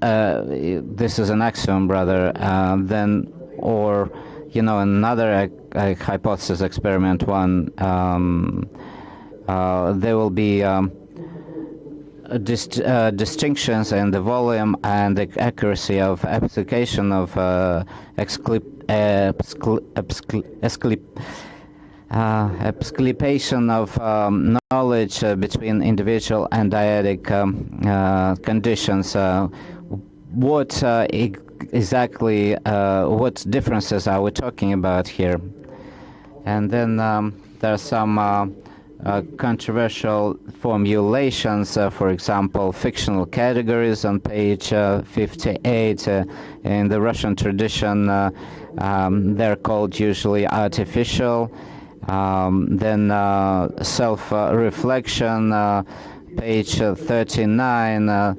This is an axiom, rather, another hypothesis, experiment 1, there will be distinctions in the volume and the accuracy of application of exculpation of knowledge between individual and dyadic conditions. What exactly, what differences are we talking about here? And then there are some controversial formulations, for example, fictional categories on page 58. In the Russian tradition, they're called usually artificial. Then self-reflection, page 39,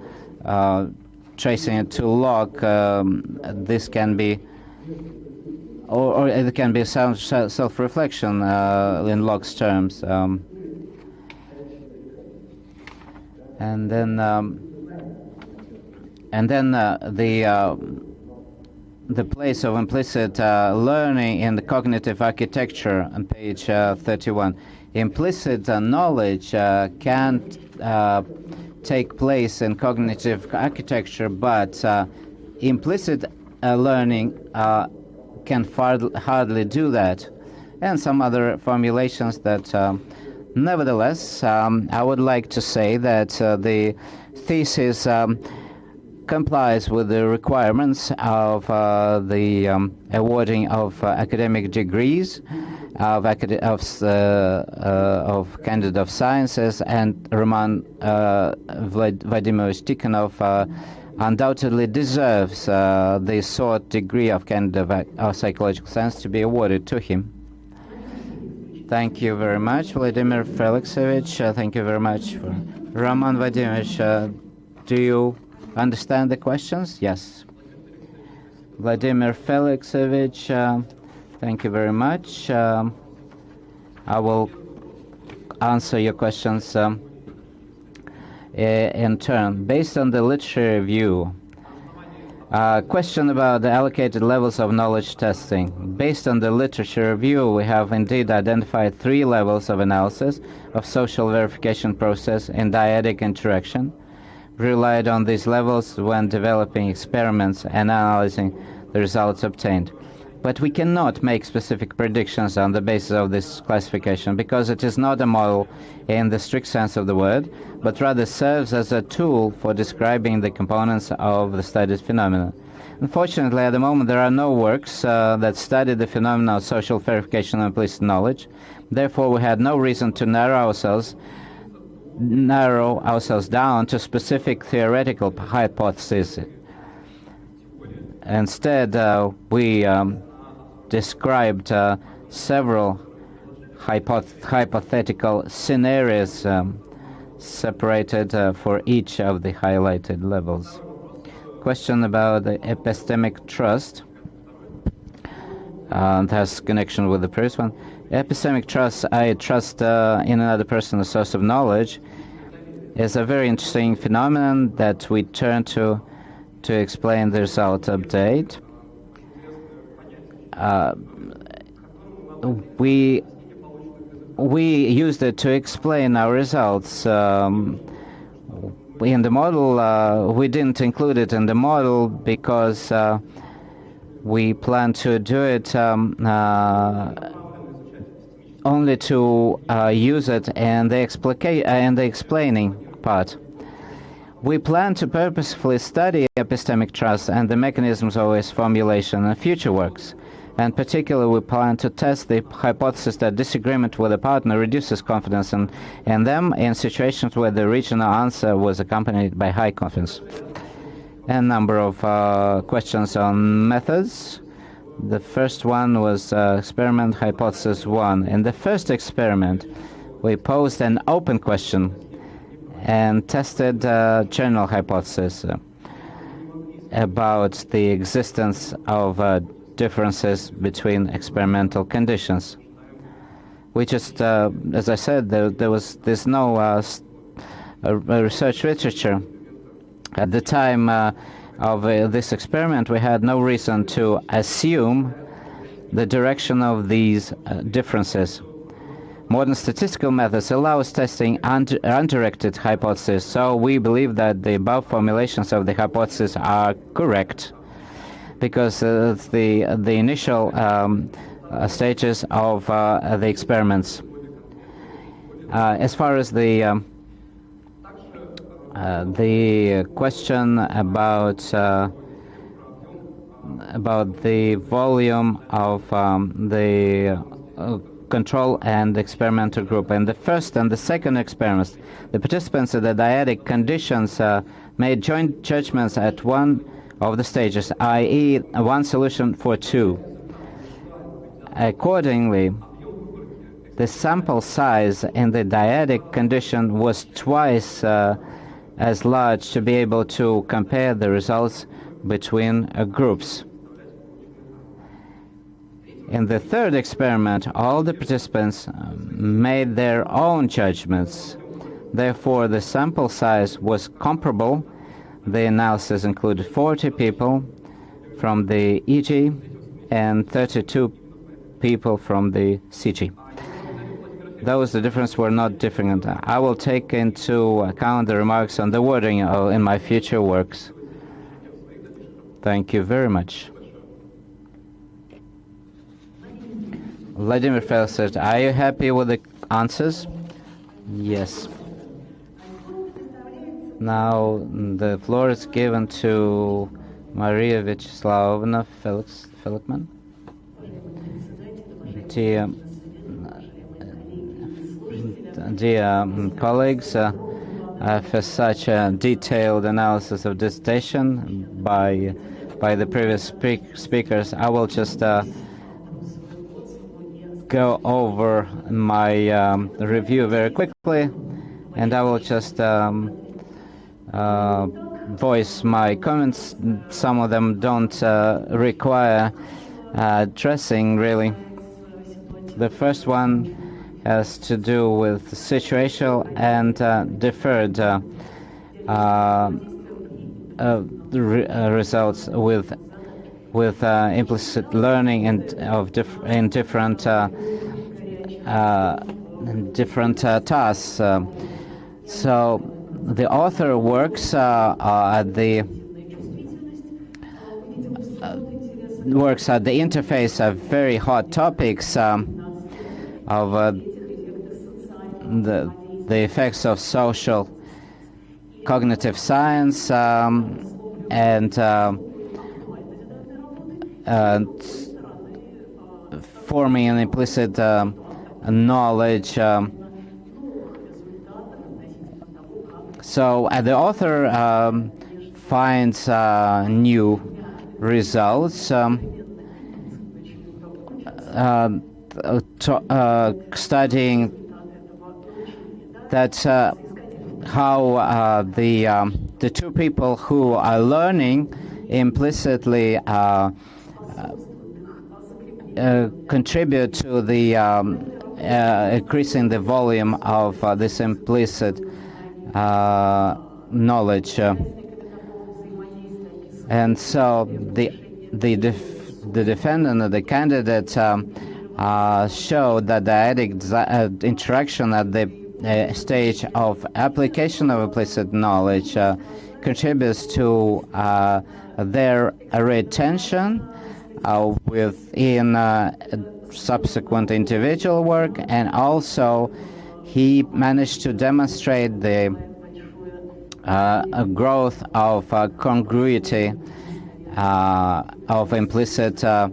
tracing it to Locke. This can be, or it can be self-reflection in Locke's terms. And then the place of implicit learning in the cognitive architecture on page 31. Implicit knowledge can't take place in cognitive architecture, but implicit learning can hardly do that. And some other formulations that nevertheless, I would like to say that the thesis complies with the requirements of the awarding of academic degrees, of candidate of sciences, and Roman Vladimirovich Tikhonov undoubtedly deserves the sought degree of candidate of psychological science to be awarded to him. Thank you very much, Vladimir Felixovich. Thank you very much. Roman Vladimirovich, do you understand the questions? Yes. Vladimir Felixovich, thank you very much. I will answer your questions in turn. Based on the literature review, question about the allocated levels of knowledge testing. Based on the literature review, we have indeed identified 3 levels of analysis of social verification process in dyadic interaction. We relied on these levels when developing experiments and analyzing the results obtained. But we cannot make specific predictions on the basis of this classification because it is not a model in the strict sense of the word, but rather serves as a tool for describing the components of the studied phenomena. Unfortunately, at the moment, there are no works that study the phenomena of social verification of implicit knowledge. Therefore, we had no reason to narrow ourselves down to specific theoretical hypotheses. Instead, we described several hypothetical scenarios separated for each of the highlighted levels. Question about the epistemic trust has connection with the previous one. Epistemic trust, I trust in another person a source of knowledge, is a very interesting phenomenon that we turn to explain the result update. We used it to explain our results. In the model, we didn't include it in the model because we plan to do it only to use it in the explaining part. We plan to purposefully study epistemic trust and the mechanisms of its formulation in future works. And particularly, we plan to test the hypothesis that disagreement with a partner reduces confidence in them in situations where the original answer was accompanied by high confidence. A number of questions on methods. The first one was experiment hypothesis 1. In the first experiment, we posed an open question and tested general hypothesis about the existence of differences between experimental conditions. We just, as I said, there's no research literature. At the time of this experiment, we had no reason to assume the direction of these differences. modern statistical methods allows testing undirected hypotheses, so we believe that the above formulations of the hypothesis are correct, because the initial stages of the experiments. As far as the question about the volume of the control and experimental group. In the first and the second experiments, the participants in the dyadic conditions made joint judgments at one of the stages, i.e. one solution for two. Accordingly, the sample size in the dyadic condition was twice as large to be able to compare the results between groups. In the third experiment, all the participants made their own judgments. Therefore, the sample size was comparable. The analysis included 40 people from the EG and 32 people from the CG. Those the difference were not different. I will take into account the remarks on the wording in my future works. Thank you very much. Vladimir Felser, are you happy with the answers? Yes. Now the floor is given to Maria Vyacheslavorovna Felikman. Dear colleagues, for such a detailed analysis of dissertation by the previous speakers, I will just go over my review very quickly, and I will just voice my comments. Some of them don't require addressing, really. The first one has to do with situational and deferred results with implicit learning and in different tasks. So the author works at the interface of very hot topics of the effects of social cognitive science and forming an implicit knowledge. So the author finds new results, studying that how the two people who are learning implicitly contribute to the increasing the volume of this implicit knowledge, and so the defendant or the candidate showed that the dyadic interaction at the stage of application of implicit knowledge contributes to their retention within subsequent individual work, and also he managed to demonstrate the growth of congruity of implicitly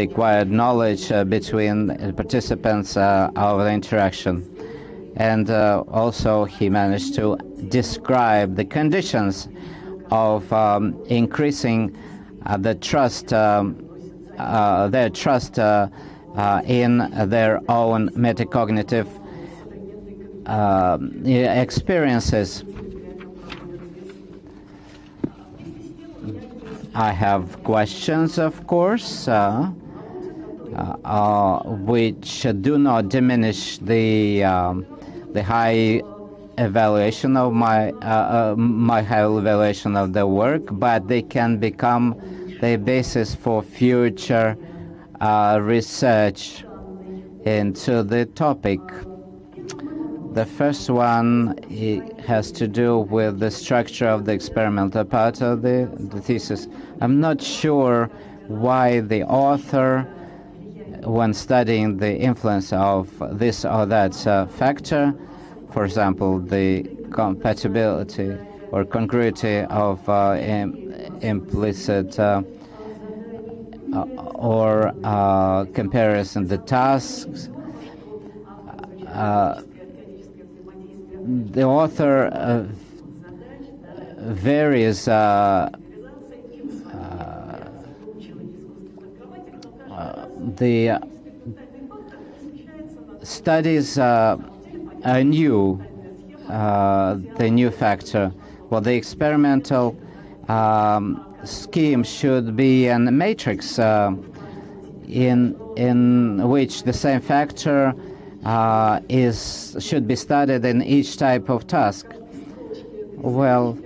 acquired knowledge between the participants of the interaction. And also he managed to describe the conditions of increasing the trust, their trust in their own metacognitive experiences. I have questions, of course, which do not diminish the high evaluation of my high evaluation of the work, but they can become the basis for future research into the topic. The first one has to do with the structure of the experimental part of the thesis. I'm not sure why the author, when studying the influence of this or that factor, for example, the compatibility or congruity of implicit or comparison the tasks, the author varies the studies a new the new factor. Well, the experimental scheme should be a matrix in which the same factor should be studied in each type of task. Well,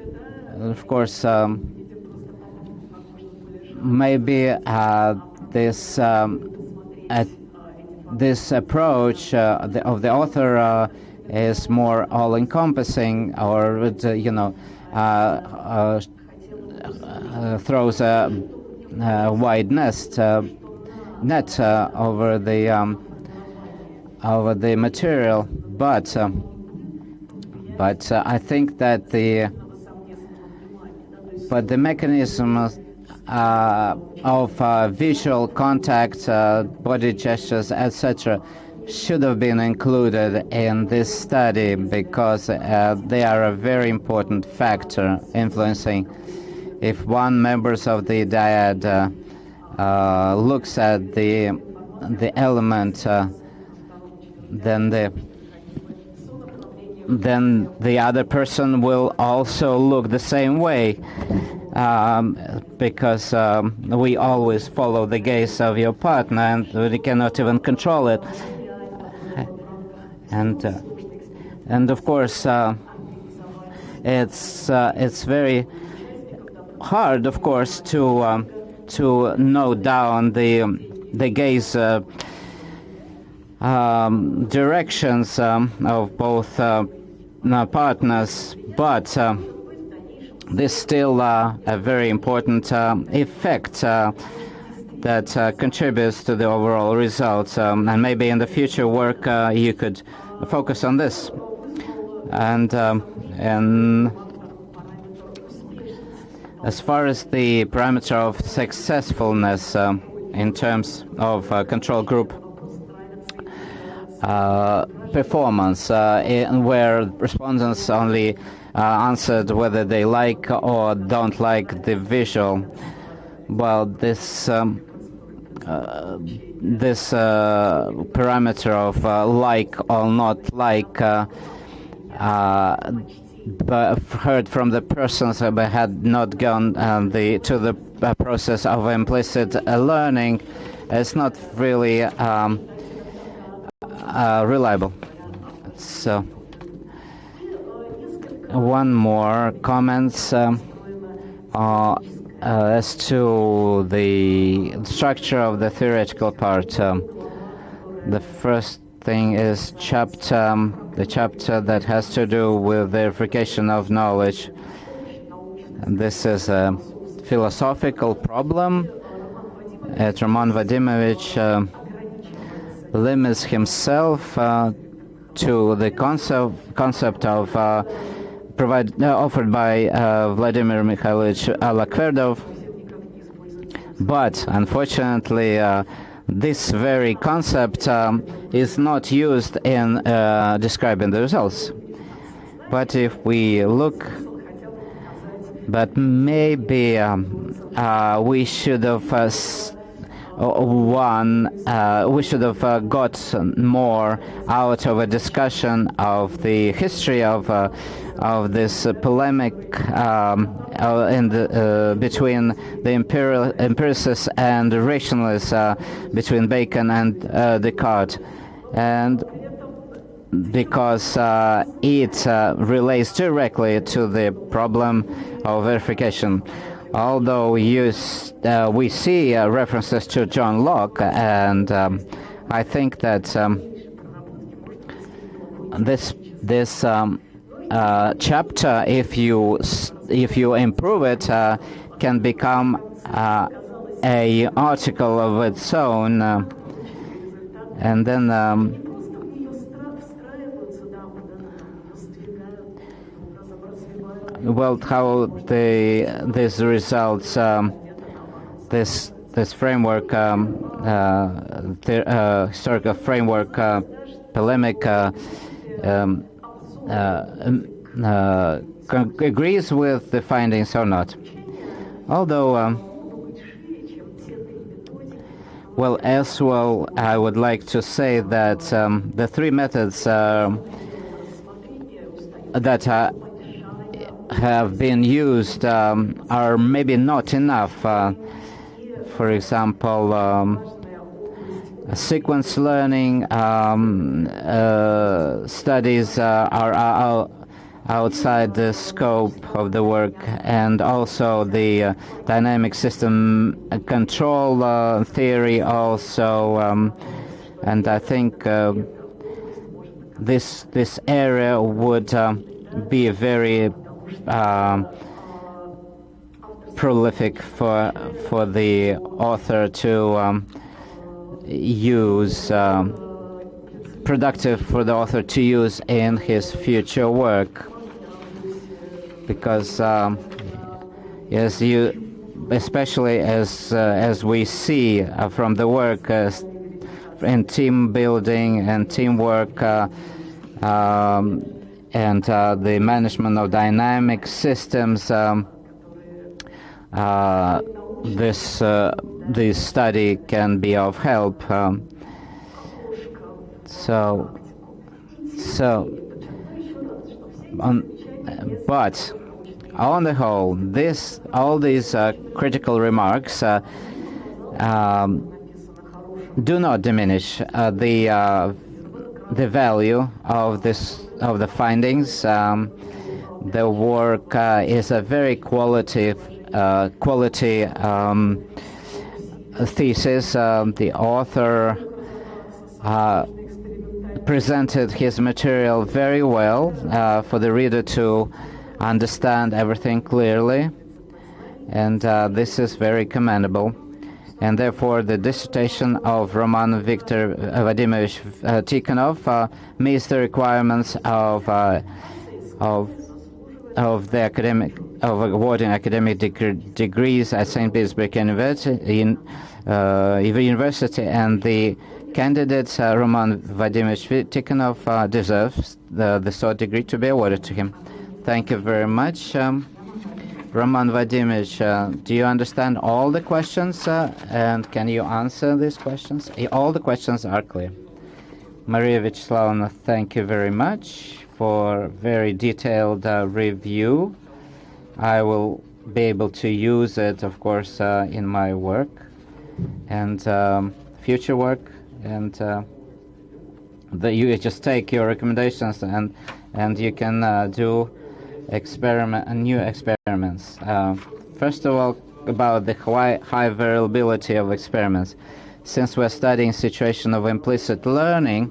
of course, maybe this approach of the author is more all-encompassing, or throws a wide net over the material, but I think that the mechanism of visual contact, body gestures, etc., should have been included in this study, because they are a very important factor influencing. If one members of the dyad looks at the element, then the other person will also look the same way, because we always follow the gaze of your partner, and we cannot even control it. And of course, it's very hard, of course, to note down the gaze directions of both partners, but this still a very important effect that contributes to the overall results, and maybe in the future work you could focus on this. And as far as the parameter of successfulness in terms of control group performance, where respondents only answered whether they like or don't like the visual, well, this parameter of like or not like, but heard from the persons who had not gone to the process of implicit learning, is not really reliable. So, one more comments as to the structure of the theoretical part. The first thing is the chapter that has to do with verification of knowledge. And this is a philosophical problem. Roman Vadimovich limits himself to the concept of offered by Vladimir Mikhailovich Alakverdov, but unfortunately this very concept is not used in describing the results. But if we look, but maybe we should have we should have got more out of a discussion of the history of this polemic between the empiricists and the rationalists, between Bacon and Descartes, and because it relates directly to the problem of verification. Although we see references to John Locke and I think that this chapter, if you improve it, can become a article of its own, and then well, how these results, this framework, historical framework, polemic, agrees with the findings or not. Although, well, as well, I would like to say that the three methods that have been used are maybe not enough. For example, sequence learning studies are outside the scope of the work, and also the dynamic system control theory also, and I think this area would be very prolific for the author to use, productive for the author to use in his future work, because especially as we see from the work in team building and teamwork, and the management of dynamic systems, this study can be of help. But on the whole, all these critical remarks do not diminish the value of the findings. The work is a very quality thesis. The author presented his material very well for the reader to understand everything clearly, and this is very commendable. And therefore, the dissertation of Roman Viktor Vadimovich Tikhonov meets the requirements of awarding academic degrees at St. Petersburg University, and the candidate Roman Vadimovich Tikhonov deserves the sought degree to be awarded to him. Thank you very much. Roman Vadimovich, do you understand all the questions, and can you answer these questions? All the questions are clear. Maria Vyacheslavorovna, thank you very much for very detailed review. I will be able to use it, of course, in my work and future work, and you just take your recommendations and you can do new experiments. First of all, about the high variability of experiments. Since we're studying situation of implicit learning,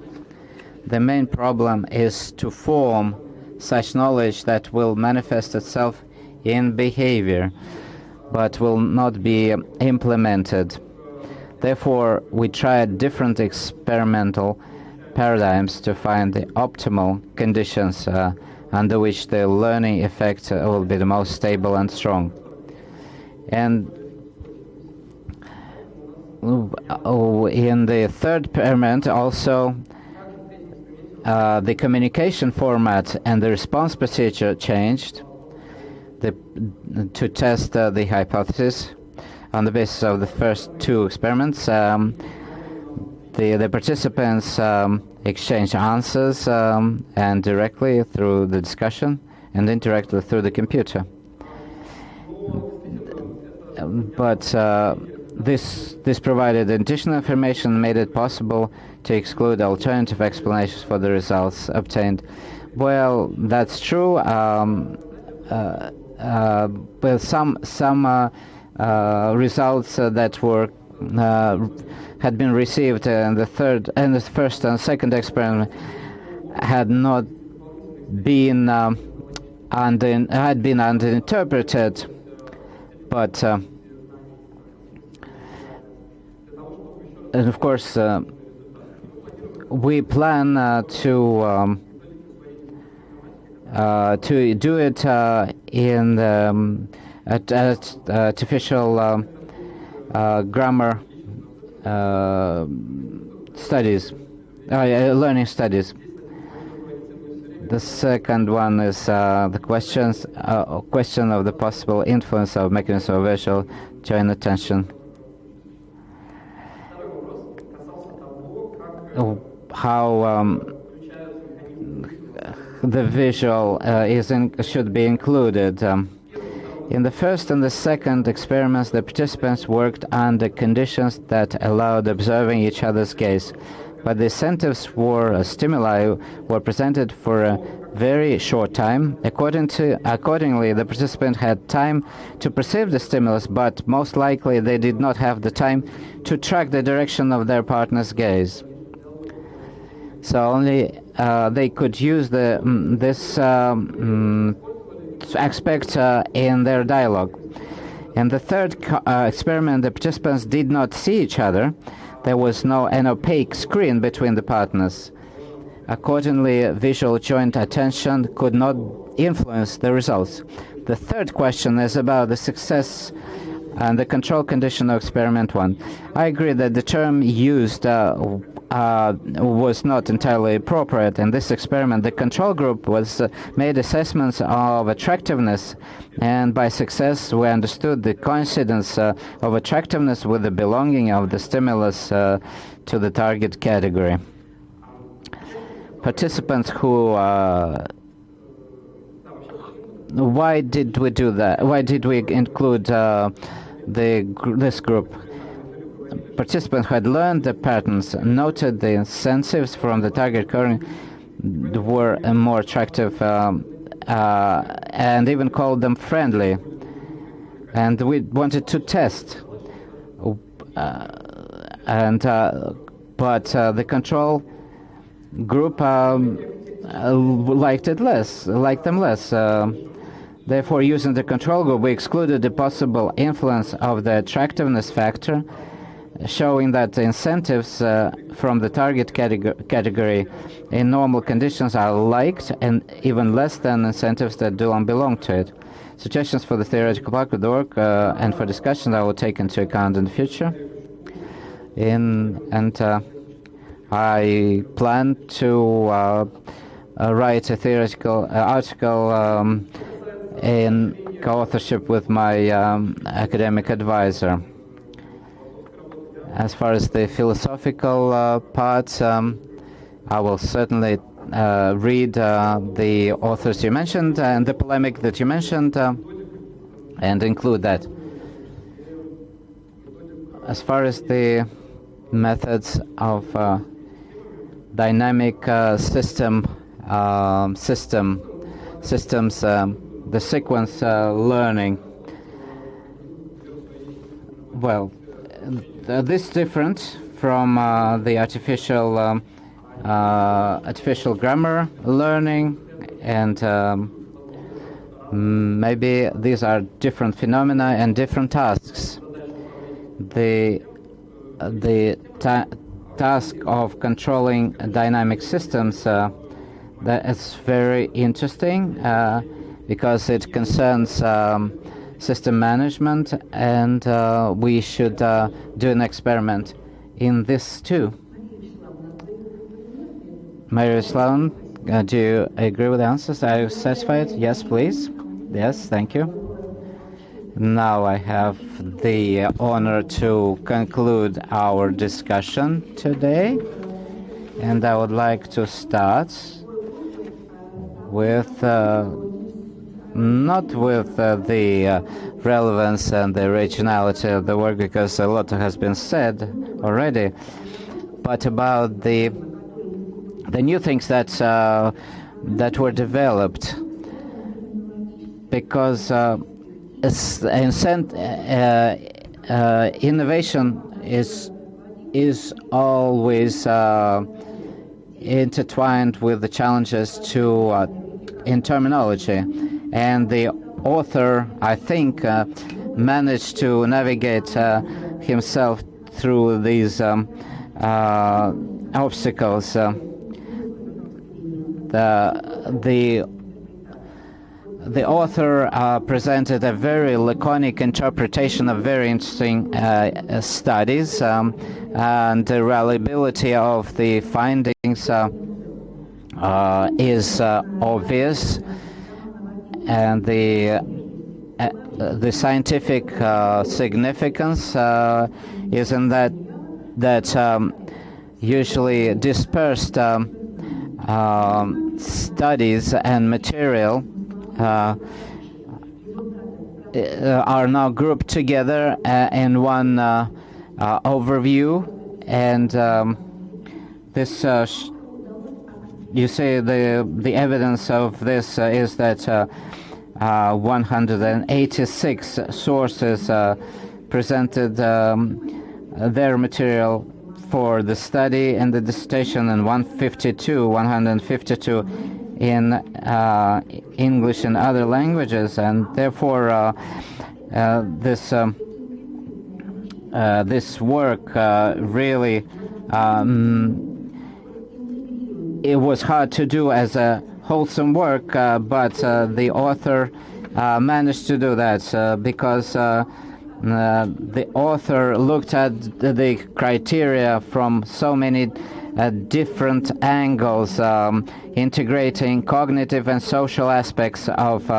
the main problem is to form such knowledge that will manifest itself in behavior, but will not be implemented. Therefore, we tried different experimental paradigms to find the optimal conditions under which the learning effect will be the most stable and strong. And in the third experiment, also the communication format and the response procedure changed to test the hypothesis. On the basis of the first two experiments, the participants exchange answers and directly through the discussion and indirectly through the computer. But this provided additional information and made it possible to exclude alternative explanations for the results obtained. Well, that's true. But some results that were had been received in the first and second experiment had not been had been underinterpreted, but and of course we plan to do it in artificial grammar studies, learning studies. The second one is the question of the possible influence of mechanism of visual joint attention. How the visual should be included. In the first and the second experiments, the participants worked under conditions that allowed observing each other's gaze, but the incentives for stimuli were presented for a very short time. Accordingly, the participant had time to perceive the stimulus, but most likely they did not have the time to track the direction of their partner's gaze. So only they could use this aspect in their dialogue. In the third experiment, the participants did not see each other. There was an opaque screen between the partners. Accordingly, visual joint attention could not influence the results. The third question is about the success and the control condition of experiment 1. I agree that the term used was not entirely appropriate. In this experiment, the control group made assessments of attractiveness, and by success we understood the coincidence of attractiveness with the belonging of the stimulus to the target category. Participants who why did we do that? Why did we include this group? Participants who had learned the patterns noted the incentives from the target current were more attractive and even called them friendly. And we wanted to test. But the control group liked them less. Therefore, using the control group, we excluded the possible influence of the attractiveness factor, showing that the incentives from the target category in normal conditions are liked and even less than incentives that do not belong to it. Suggestions for the theoretical part of the work and for discussion I will take into account in the future. I plan to write a theoretical article in co-authorship with my academic advisor. As far as the philosophical part, I will certainly read the authors you mentioned and the polemic that you mentioned and include that. As far as the methods of dynamic systems, the sequence learning, well, this is different from the artificial grammar learning, and maybe these are different phenomena and different tasks. The task of controlling dynamic systems that is very interesting because it concerns system management, and we should do an experiment in this too. Maria Sloan, do you agree with the answers? Are you satisfied? Yes, please. Yes, thank you. Now I have the honor to conclude our discussion today, and I would like to start with not with the relevance and the originality of the work, because a lot has been said already, but about the new things that were developed, because innovation is is always intertwined with the challenges in terminology, and the author, I think, managed to navigate himself through these obstacles. The author presented a very laconic interpretation of very interesting studies, and the reliability of the findings is obvious, and the scientific significance is in that usually dispersed studies and material are now grouped together in one overview, and this you see the evidence of this is that 186 sources presented their material for the study and the dissertation, and 152 in English and other languages, and therefore this work really it was hard to do as a wholesome work, but the author managed to do that because the author looked at the criteria from so many different angles, integrating cognitive and social aspects of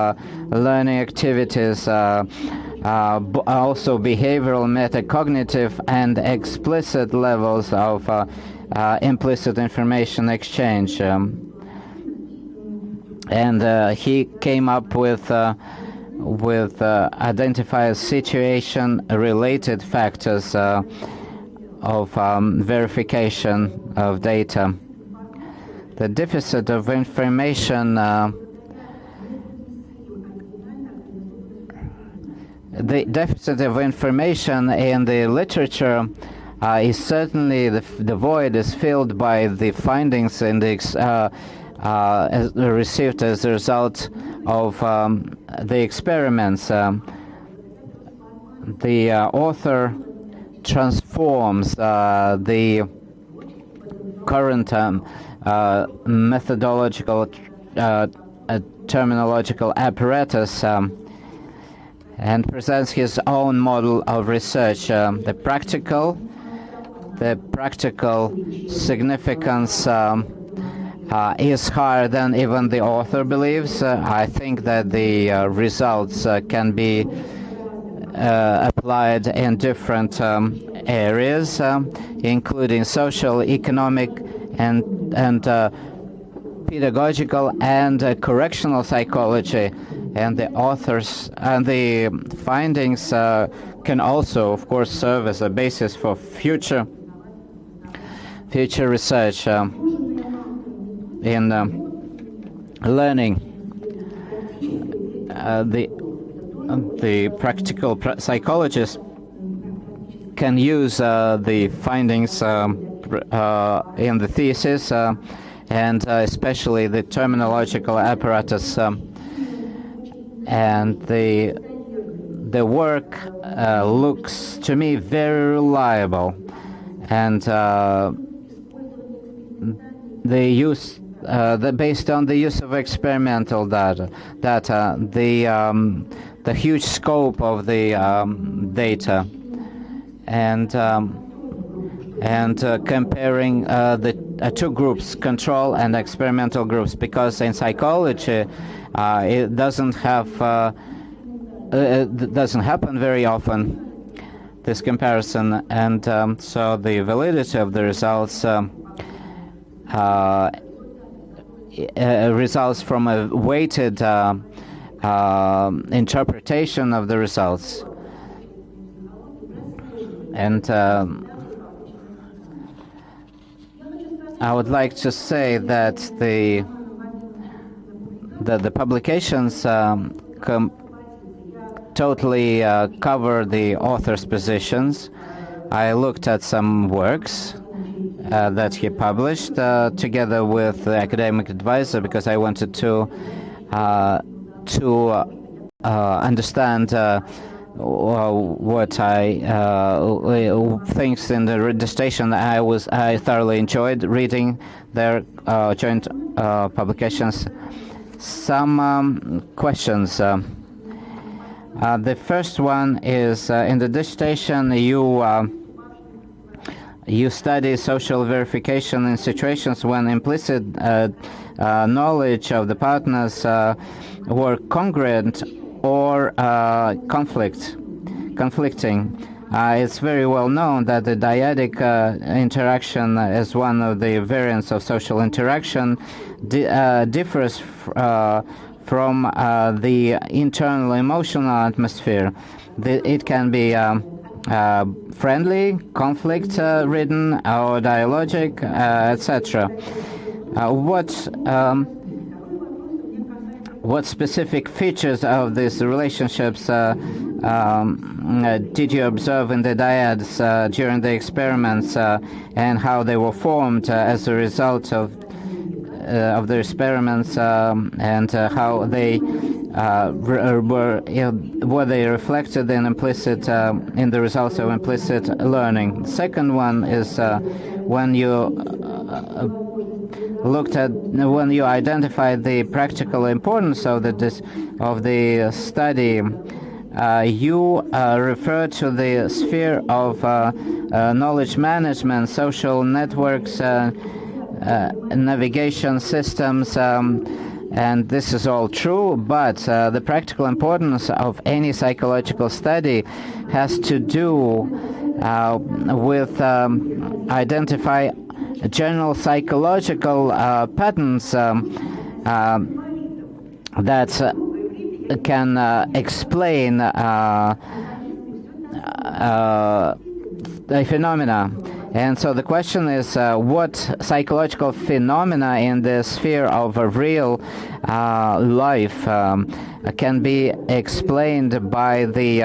learning activities, also behavioral, metacognitive, and explicit levels of implicit information exchange. And he came up with identified situation-related factors of verification of data. The deficit of information, in the literature is certainly the void is filled by the findings in the received as a result of the experiments. The author transforms the current methodological terminological apparatus and presents his own model of research. The practical significance is higher than even the author believes. I think that the results can be applied in different areas, including social, economic, and pedagogical and correctional psychology. And the authors and the findings can also, of course, serve as a basis for future research in learning. The practical psychologist can use the findings in the thesis and especially the terminological apparatus, and the work looks to me very reliable, and based on the use of experimental data, the huge scope of the data, and comparing the two groups, control and experimental groups, because in psychology it doesn't happen very often, this comparison, and so the validity of the results results from a weighted interpretation of the results. And I would like to say that the publications totally cover the author's positions, I looked at some works that he published together with the academic advisor, because I wanted to understand what I things in the dissertation. I thoroughly enjoyed reading their joint publications. Some questions. The first one is in the dissertation you study social verification in situations when implicit knowledge of the partners were congruent or conflicting. It's very well known that the dyadic interaction is one of the variants of social interaction, differs from the internal emotional atmosphere. It can be friendly, conflict-ridden, or dialogic, etc. What specific features of these relationships did you observe in the dyads during the experiments, and how they were formed as a result of the experiments, and how they were they reflected in implicit in the results of implicit learning? The second one is when you when you identified the practical importance of the study, you refer to the sphere of knowledge management, social networks, navigation systems, and this is all true, but the practical importance of any psychological study has to do with identify general psychological patterns that can explain the phenomena. And so the question is, what psychological phenomena in the sphere of a real life can be explained by the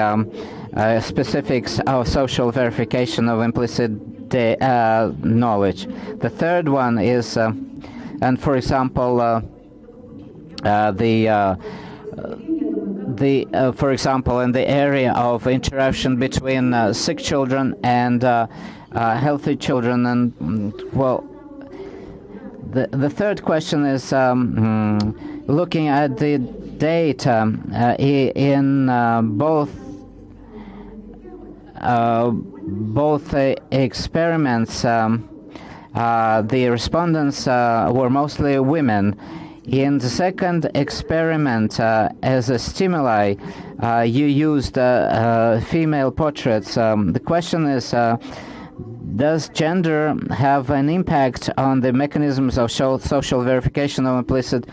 specifics of social verification of implicit knowledge? The third one is, and for example, for example, in the area of interaction between sick children and healthy children, and well, the third question is looking at the data in both experiments. The respondents were mostly women. In the second experiment, as a stimuli, you used female portraits. The question is, does gender have an impact on the mechanisms of social verification of implicit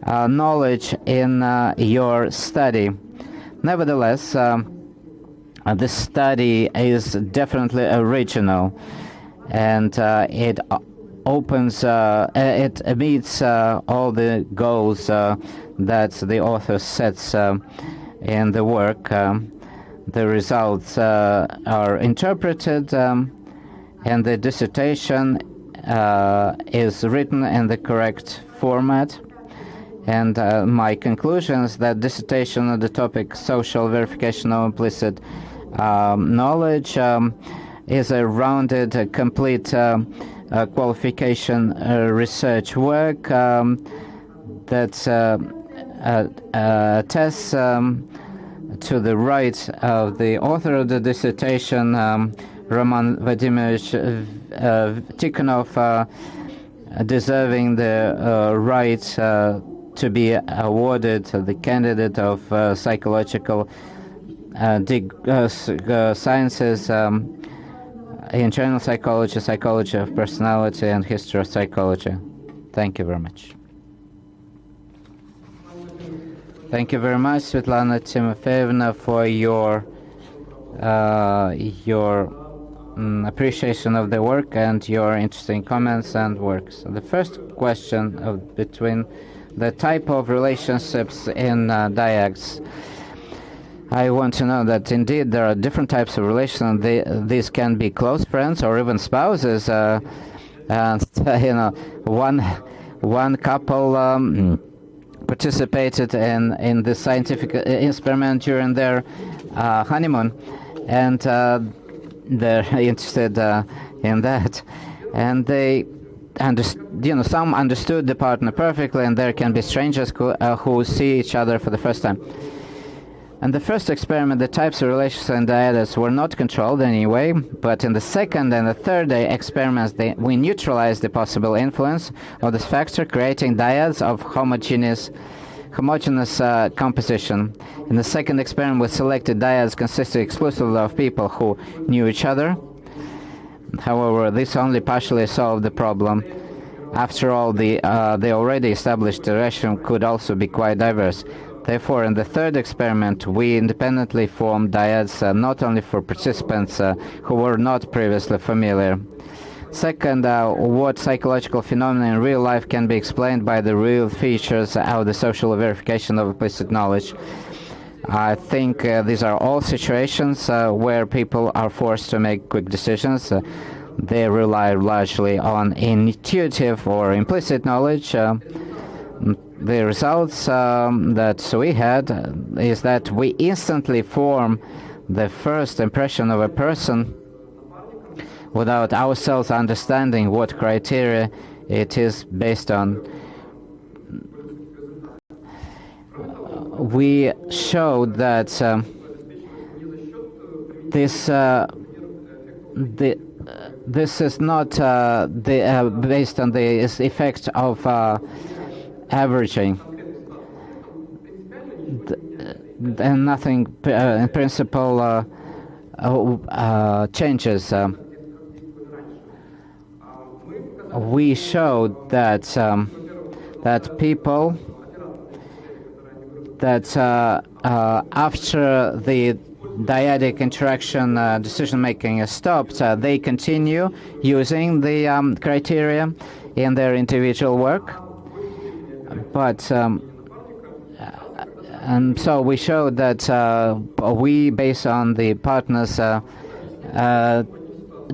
knowledge in your study? Nevertheless, this study is definitely original, and it opens, it meets all the goals that the author sets in the work. The results are interpreted, and the dissertation is written in the correct format. And my conclusion is that dissertation on the topic social verification of implicit knowledge is a rounded, complete qualification research work that attests to the right of the author of the dissertation, Roman Vladimirovich Tikhonov, deserving the right to be awarded the candidate of psychological sciences, internal psychology, psychology of personality, and history of psychology. Thank you very much. Thank you very much, Svetlana Timofeyevna, for your appreciation of the work and your interesting comments and works. The first question between the type of relationships in dyads. I want to know that indeed there are different types of relations. These can be close friends or even spouses. And one couple participated in the scientific experiment during their honeymoon, and they're interested in that, and they some understood the partner perfectly, and there can be strangers who see each other for the first time. In the first experiment, the types of relations and dyads were not controlled in any way, but in the second and the third experiments, we neutralized the possible influence of this factor, creating dyads of homogeneous composition. In the second experiment, we selected dyads consisting exclusively of people who knew each other. However, this only partially solved the problem. After all, the already established direction could also be quite diverse. Therefore, in the third experiment, we independently formed dyads not only for participants who were not previously familiar. Second, what psychological phenomena in real life can be explained by the real features of the social verification of implicit knowledge? I think these are all situations where people are forced to make quick decisions. They rely largely on intuitive or implicit knowledge. The results that we had is that we instantly form the first impression of a person without ourselves understanding what criteria it is based on. We showed that this is not based on the effect of averaging, and nothing in principle changes. We showed that that people that after the dyadic interaction decision-making is stopped, they continue using the criteria in their individual work. But and so we showed that we, based on the partner's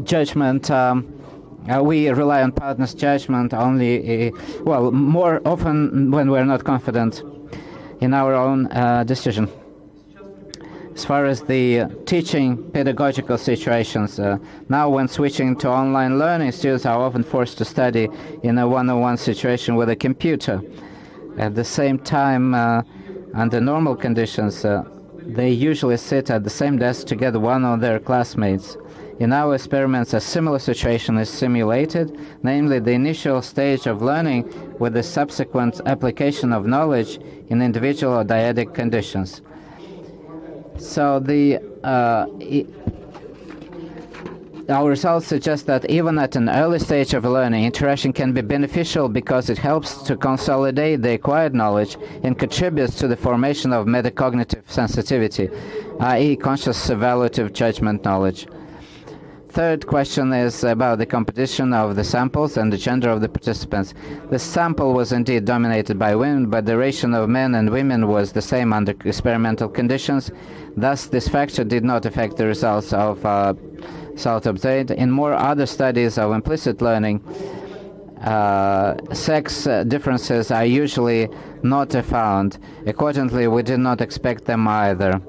judgment, we rely on partner's judgment only, more often when we're not confident in our own decision. As far as the teaching pedagogical situations, now when switching to online learning, students are often forced to study in a one-on-one situation with a computer. At the same time, under normal conditions, they usually sit at the same desk together, one of their classmates. In our experiments, a similar situation is simulated, namely the initial stage of learning with the subsequent application of knowledge in individual or dyadic conditions. So our results suggest that even at an early stage of learning, interaction can be beneficial because it helps to consolidate the acquired knowledge and contributes to the formation of metacognitive sensitivity, i.e. conscious evaluative judgment knowledge. Third question is about the composition of the samples and the gender of the participants. The sample was indeed dominated by women, but the ratio of men and women was the same under experimental conditions. Thus, this factor did not affect the results of result obtained. In more other studies of implicit learning, sex differences are usually not found. Accordingly, we did not expect them either.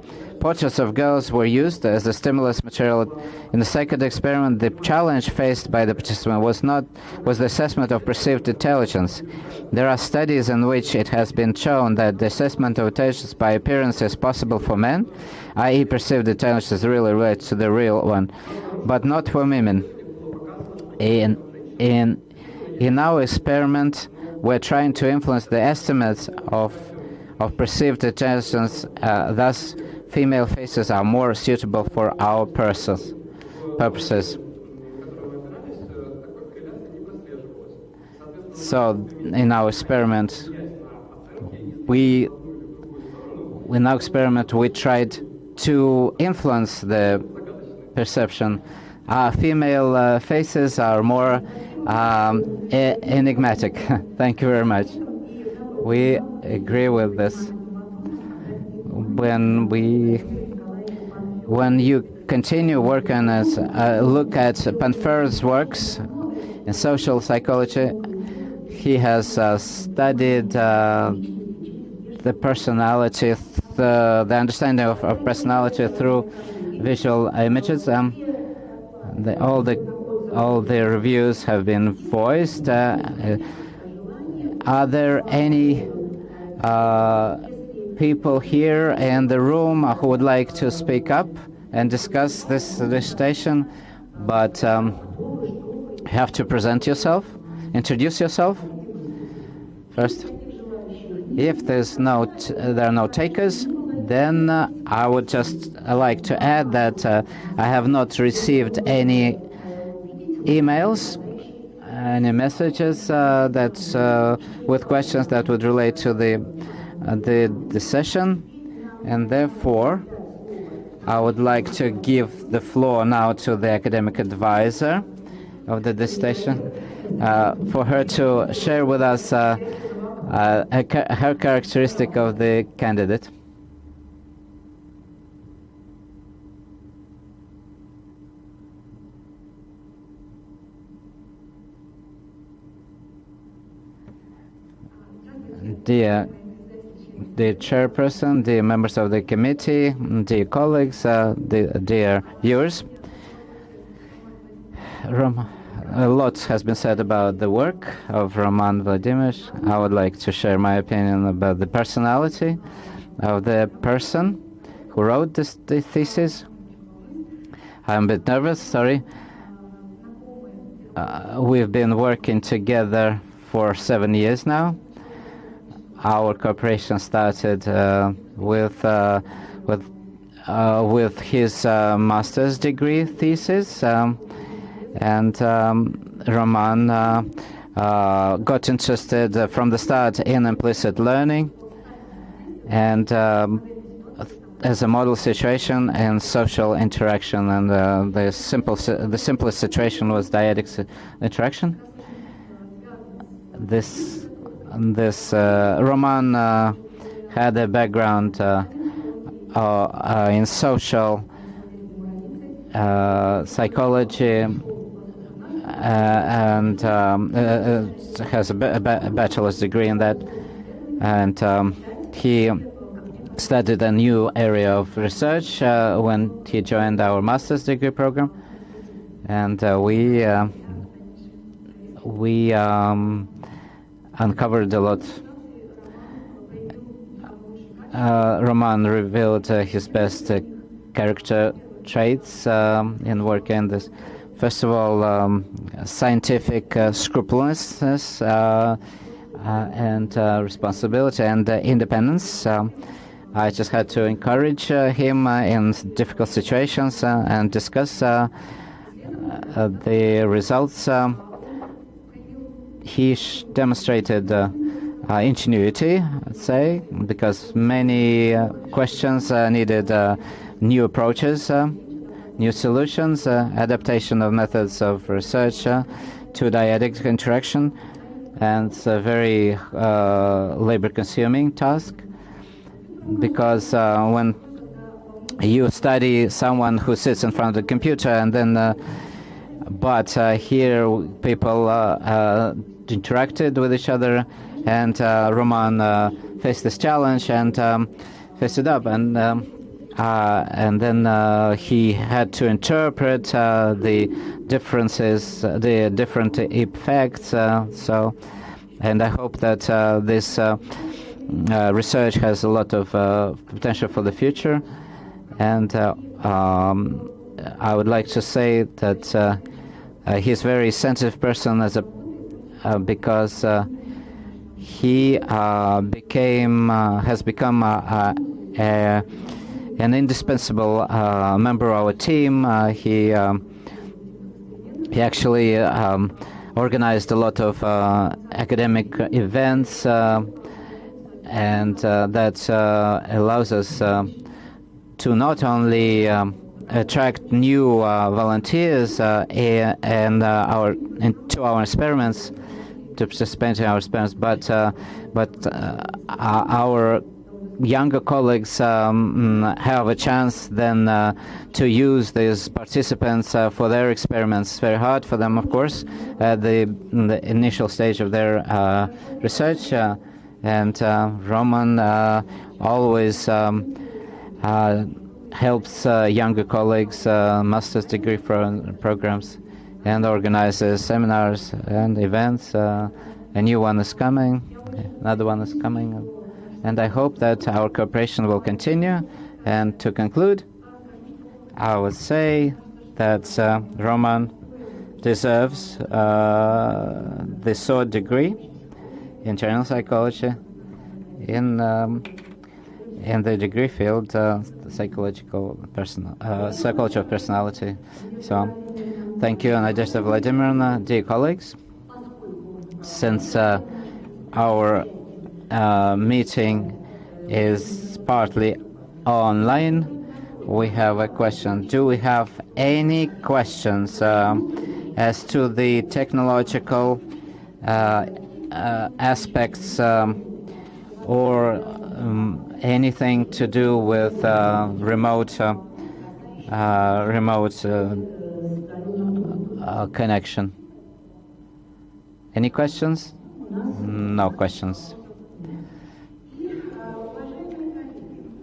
Portraits of girls were used as a stimulus material. In the second experiment, the challenge faced by the participant was the assessment of perceived intelligence. There are studies in which it has been shown that the assessment of intelligence by appearance is possible for men, i.e. perceived intelligence is really related to the real one, but not for women. In our experiment, we're trying to influence the estimates of perceived intelligence, thus female faces are more suitable for our purposes. So in our experiment, we tried to influence the perception. Female faces are more enigmatic. Thank you very much. We agree with this. when you continue working as look at Panfer's works in social psychology, he has studied the personality, the understanding of personality through visual images. All the reviews have been voiced. Are there any people here in the room who would like to speak up and discuss this dissertation? But you have to present yourself, introduce yourself first. If there are no takers, then I would just like to add that I have not received any emails, any messages with questions that would relate to the session, and therefore I would like to give the floor now to the academic advisor of the dissertation for her to share with us her characteristic of the candidate. Dear Chairperson, dear members of the committee, dear colleagues, dear viewers, a lot has been said about the work of Roman Vladimirovich. I would like to share my opinion about the personality of the person who wrote the thesis. I'm a bit nervous, sorry. We've been working together for 7 years now. Our cooperation started with his master's degree thesis, and Roman got interested from the start in implicit learning, and as a model situation and social interaction, and the simplest situation was dyadic interaction. This Roman had a background in social psychology and has a bachelor's degree in that, and he studied a new area of research when he joined our master's degree program, and we uncovered a lot. Roman revealed his best character traits in working in this. First of all, scientific scrupulousness and responsibility and independence. I just had to encourage him in difficult situations and discuss the results. He demonstrated ingenuity, I'd say, because many questions needed new approaches, new solutions, adaptation of methods of research to dyadic interaction, and it's a very labor-consuming task, because when you study someone who sits in front of the computer and then but here people interacted with each other, and Roman faced this challenge and faced it up, and then he had to interpret the differences, the different effects. And I hope that this research has a lot of potential for the future, and I would like to say that he's a very sensitive person because he has become an indispensable member of our team. He actually organized a lot of academic events, and that allows us to not only attract new volunteers into our experiments, to participate in our experiments, but our younger colleagues have a chance then to use these participants for their experiments. It's very hard for them, of course, at in the initial stage of their research. And Roman always helps younger colleagues, master's degree programs, and organizes seminars and events. A new one is coming, another one is coming, and I hope that our cooperation will continue. And to conclude, I would say that Roman deserves the third degree in general psychology in the degree field, psychology of personality. So, thank you, Nadezhda Vladimirovna, dear colleagues. Since our meeting is partly online, we have a question. Do we have any questions as to the technological aspects or anything to do with remote connection? Any questions? No questions.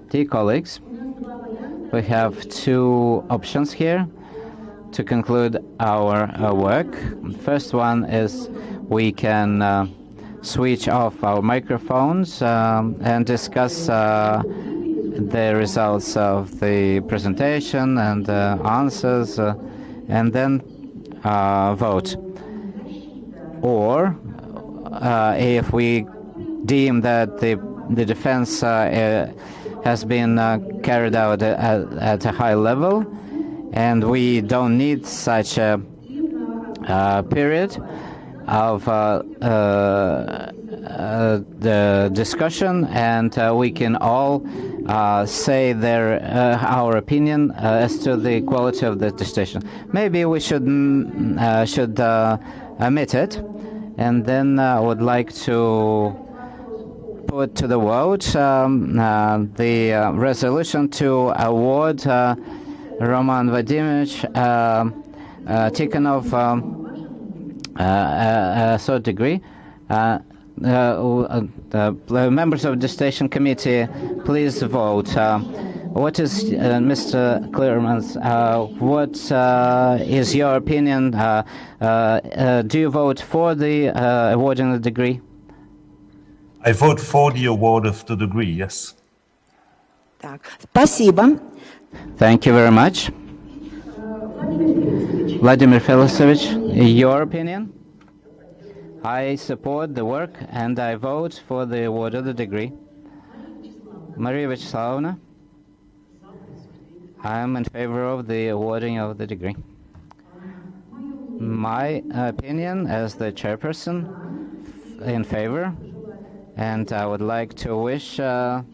Dear colleagues, we have two options here to conclude our work. First one is we can switch off our microphones and discuss the results of the presentation and answers and then vote. Or if we deem that the defense has been carried out at a high level and we don't need such a period of the discussion, and we can all say our opinion as to the quality of the dissertation. Maybe we should omit it, and then I would like to put to the vote the resolution to award Roman Vladimirovich Tikhonov third degree. The members of the Dissertation Committee, please vote. What is Mr. Clearman's? What is your opinion? Do you vote for the awarding the degree? I vote for the award of the degree, yes. Так, спасибо. Thank you very much. Vladimir Felisovich, your opinion? I support the work and I vote for the award of the degree. Maria Vyacheslaovna, I am in favor of the awarding of the degree. My opinion as the chairperson, in favor, and I would like to wish Roman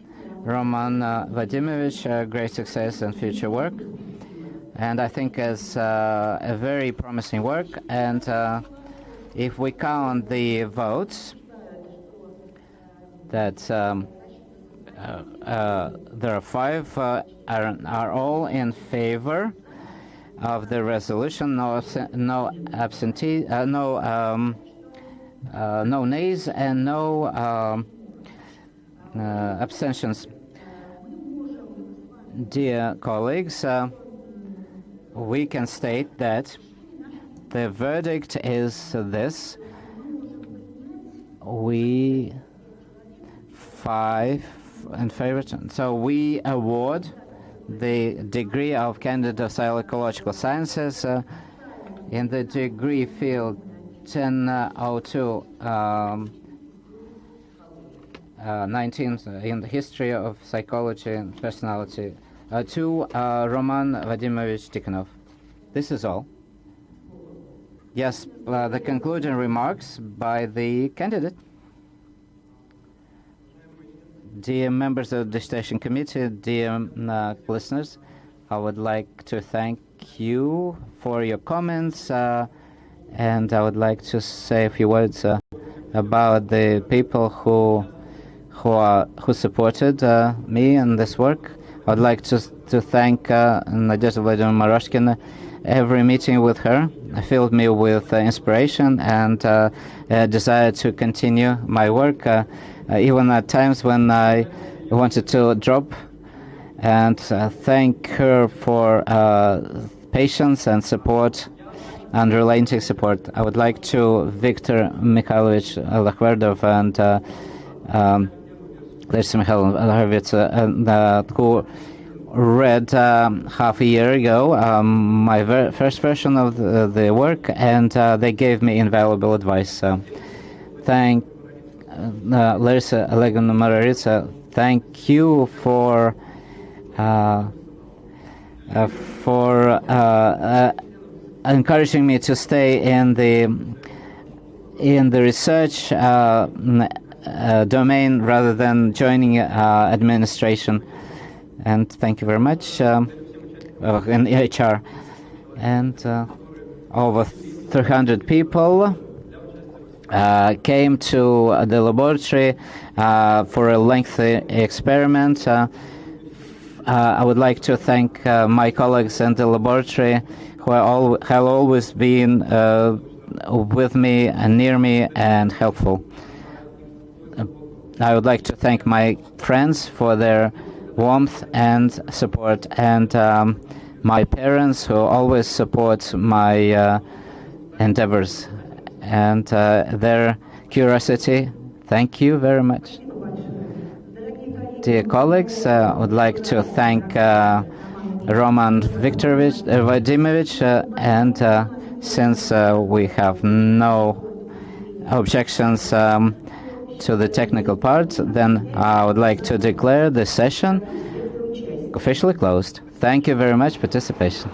Vladimirovich great success in future work. And I think it's a very promising work, and if we count the votes, that there are 5 are all in favor of the resolution, no absentee, no nays, and no abstentions. Dear colleagues, we can state that the verdict is this: we 5 in favor. So we award the degree of candidate of psychological sciences in the degree field 1002 19 in the history of psychology and personality to Roman Vladimirovich Tikhonov. This is all. Yes, the concluding remarks by the candidate. Dear members of the Dissertation Committee, dear listeners, I would like to thank you for your comments, and I would like to say a few words about the people who supported me in this work. I'd like to thank Nadezhda Vladimirovna Moroshkina. Every meeting with her filled me with inspiration and a desire to continue my work, even at times when I wanted to drop. And thank her for patience and support, unrelenting support. I would like to Viktor Mikhailovich Lakhverdov and Larissa Mikhailovna, who read half a year ago my first version of the work, and they gave me invaluable advice. Thank Larissa Olegovna Maroritsa. Thank you for encouraging me to stay in the research domain rather than joining administration. And thank you very much in HR. And over 300 people came to the laboratory for a lengthy experiment. I would like to thank my colleagues in the laboratory who have always been with me and near me and helpful. I would like to thank my friends for their warmth and support, and my parents who always support my endeavors and their curiosity. Thank you very much. Dear colleagues, I would like to thank Roman Viktorovich Vadimovich, and since we have no objections to the technical part, then I would like to declare this session officially closed. Thank you very much for participation.